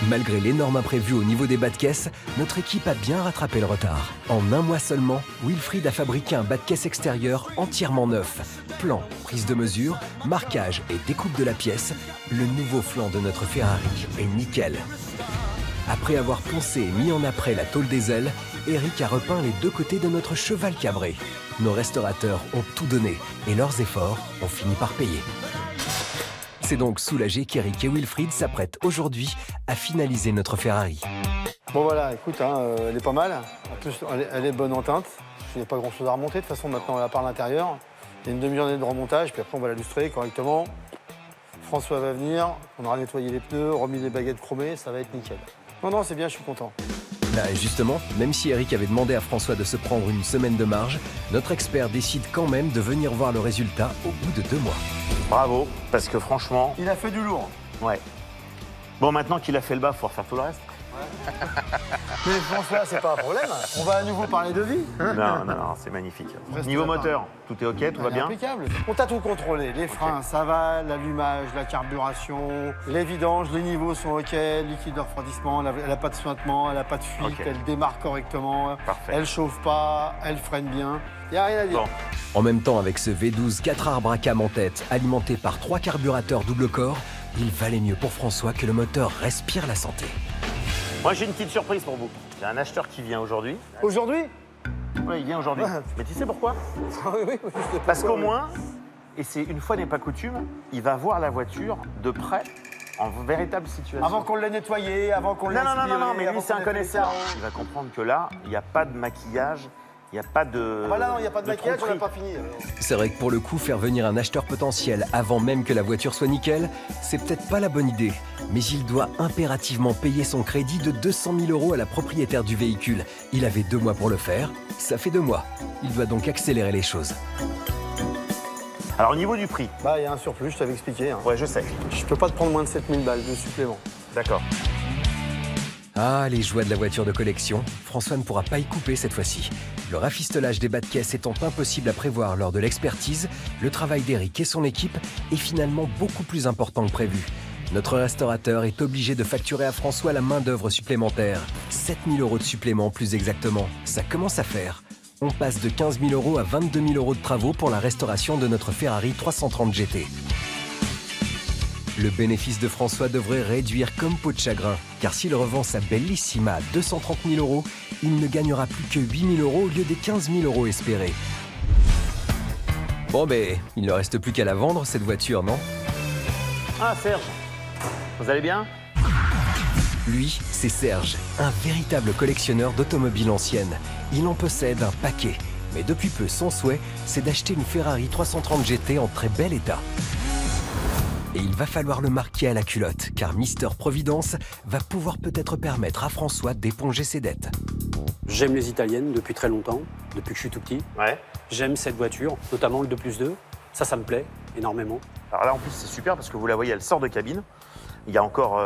Malgré l'énorme imprévu au niveau des bas de caisse, notre équipe a bien rattrapé le retard. En un mois seulement, Wilfried a fabriqué un bas de caisse extérieur entièrement neuf. Plan, prise de mesure, marquage et découpe de la pièce, le nouveau flanc de notre Ferrari est nickel. Après avoir poncé et mis en apprêt la tôle des ailes, Eric a repeint les deux côtés de notre cheval cabré. Nos restaurateurs ont tout donné et leurs efforts ont fini par payer. C'est donc soulagé qu'Eric et Wilfried s'apprêtent aujourd'hui à finaliser notre Ferrari. Bon voilà, écoute, elle est pas mal. En plus, elle est bonne en teinte. Il n'y a pas grand chose à remonter. De toute façon, maintenant, on la part à l'intérieur. Il y a une demi-journée de remontage, puis après, on va la lustrer correctement. François va venir, on aura nettoyé les pneus, remis les baguettes chromées, ça va être nickel. Non, c'est bien, je suis content. Là, justement, même si Eric avait demandé à François de se prendre une semaine de marge, notre expert décide quand même de venir voir le résultat au bout de 2 mois. Bravo, parce que franchement... Il a fait du lourd. Ouais. Bon, maintenant qu'il a fait le bas, il faut refaire tout le reste. Mais François, c'est pas un problème. On va à nouveau parler de vie. Non, c'est magnifique. Niveau moteur, tout est OK, tout va bien? Impeccable. On t'a tout contrôlé. Les freins, ça va, l'allumage, la carburation, les vidanges, les niveaux sont OK, liquide de refroidissement, elle n'a pas de suintement, elle n'a pas de fuite, elle démarre correctement, elle chauffe pas, elle freine bien. Il n'y a rien à dire. Bon. En même temps, avec ce V12 4 arbres à cam en tête, alimenté par 3 carburateurs double corps, il valait mieux pour François que le moteur respire la santé. Moi, j'ai une petite surprise pour vous. J'ai un acheteur qui vient aujourd'hui. Aujourd'hui? Oui, il vient aujourd'hui. Mais tu sais pourquoi? Oui, parce qu'au moins, et c'est une fois n'est pas coutume, il va voir la voiture de près, en véritable situation. Avant qu'on l'ait nettoyée, avant qu'on l'ait aspirée. Non, mais lui, c'est un connaisseur. Il va comprendre que là, il n'y a pas de maquillage, il n'y a pas de. Ah bah là, non, il n'y a pas de maquillage, on n'a pas fini. C'est vrai que pour le coup, faire venir un acheteur potentiel avant même que la voiture soit nickel, c'est peut-être pas la bonne idée. Mais il doit impérativement payer son crédit de 200 000 € à la propriétaire du véhicule. Il avait 2 mois pour le faire, ça fait 2 mois. Il doit donc accélérer les choses. Alors au niveau du prix. Bah, il y a un surplus, je t'avais expliqué. Hein. Ouais, je sais. Je peux pas te prendre moins de 7000 balles de supplément. D'accord. Ah, les joies de la voiture de collection. François ne pourra pas y couper cette fois-ci. Le rafistolage des bas de caisse étant impossible à prévoir lors de l'expertise, le travail d'Eric et son équipe est finalement beaucoup plus important que prévu. Notre restaurateur est obligé de facturer à François la main-d'œuvre supplémentaire. 7 000 € de supplément plus exactement. Ça commence à faire. On passe de 15 000 € à 22 000 € de travaux pour la restauration de notre Ferrari 330 GT. Le bénéfice de François devrait réduire comme peau de chagrin, car s'il revend sa Bellissima à 230 000 €, il ne gagnera plus que 8 000 € au lieu des 15 000 € espérés. Bon ben, il ne reste plus qu'à la vendre cette voiture, non? Ah Serge, vous allez bien? Lui, c'est Serge, un véritable collectionneur d'automobiles anciennes. Il en possède un paquet, mais depuis peu, son souhait, c'est d'acheter une Ferrari 330 GT en très bel état. Et il va falloir le marquer à la culotte, car Mister Providence va pouvoir peut-être permettre à François d'éponger ses dettes. J'aime les italiennes depuis très longtemps, depuis que je suis tout petit. Ouais. J'aime cette voiture, notamment le 2+2. Ça me plaît énormément. Alors là, en plus, c'est super parce que vous la voyez, elle sort de cabine. Il y a encore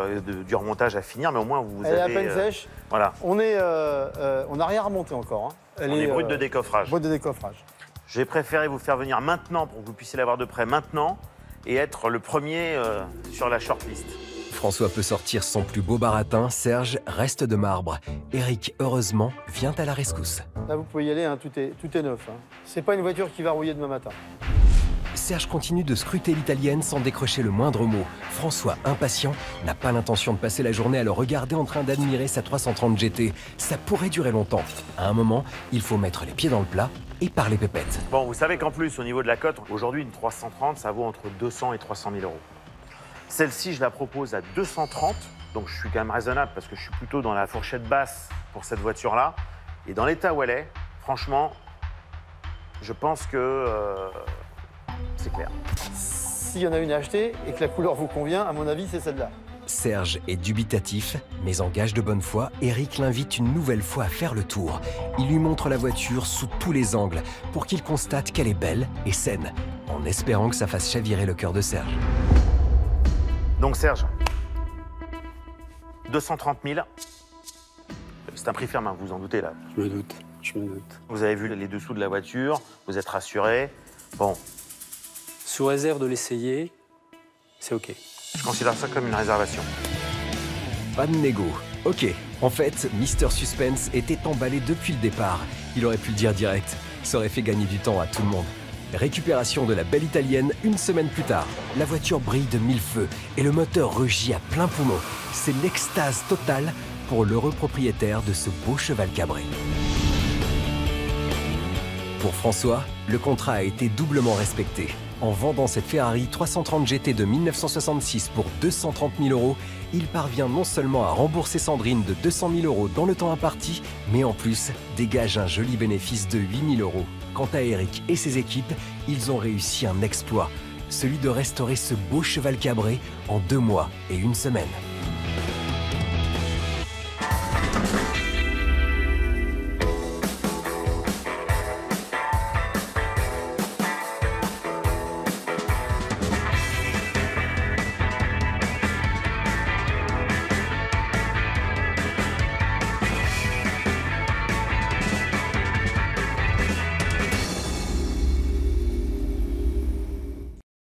du remontage à finir, mais au moins vous Elle avez... est à peine sèche. Voilà. On n'a rien remonté encore. Hein. Elle est brute de décoffrage. Brute de décoffrage. J'ai préféré vous faire venir maintenant pour que vous puissiez l'avoir de près maintenant et être le premier sur la shortlist. François peut sortir son plus beau baratin, Serge reste de marbre. Eric, heureusement, vient à la rescousse. Là, vous pouvez y aller, hein, tout est neuf. Hein. C'est pas une voiture qui va rouiller demain matin. Serge continue de scruter l'italienne sans décrocher le moindre mot. François, impatient, n'a pas l'intention de passer la journée à le regarder en train d'admirer sa 330 GT. Ça pourrait durer longtemps. À un moment, il faut mettre les pieds dans le plat et parler pépette. Bon, vous savez qu'en plus, au niveau de la cote, aujourd'hui, une 330, ça vaut entre 200 et 300 000 €. Celle-ci, je la propose à 230, donc je suis quand même raisonnable parce que je suis plutôt dans la fourchette basse pour cette voiture-là. Et dans l'état où elle est, franchement, je pense que c'est clair. S'il y en a une à acheter et que la couleur vous convient, à mon avis, c'est celle-là. Serge est dubitatif, mais en gage de bonne foi, Eric l'invite une nouvelle fois à faire le tour. Il lui montre la voiture sous tous les angles pour qu'il constate qu'elle est belle et saine, en espérant que ça fasse chavirer le cœur de Serge. Donc Serge, 230 000, c'est un prix ferme, hein, vous vous en doutez là. Je me doute, je me doute. Vous avez vu les dessous de la voiture, vous êtes rassuré. Bon. Sous réserve de l'essayer, c'est OK. Je considère ça comme une réservation. Pas de négo. Ok. En fait, Mister Suspense était emballé depuis le départ. Il aurait pu le dire direct. Ça aurait fait gagner du temps à tout le monde. Récupération de la belle italienne une semaine plus tard. La voiture brille de mille feux et le moteur rugit à plein poumon. C'est l'extase totale pour l'heureux propriétaire de ce beau cheval cabré. Pour François, le contrat a été doublement respecté. En vendant cette Ferrari 330 GT de 1966 pour 230 000 €, il parvient non seulement à rembourser Sandrine de 200 000 € dans le temps imparti, mais en plus dégage un joli bénéfice de 8 000 €. Quant à Eric et ses équipes, ils ont réussi un exploit, celui de restaurer ce beau cheval cabré en 2 mois et 1 semaine.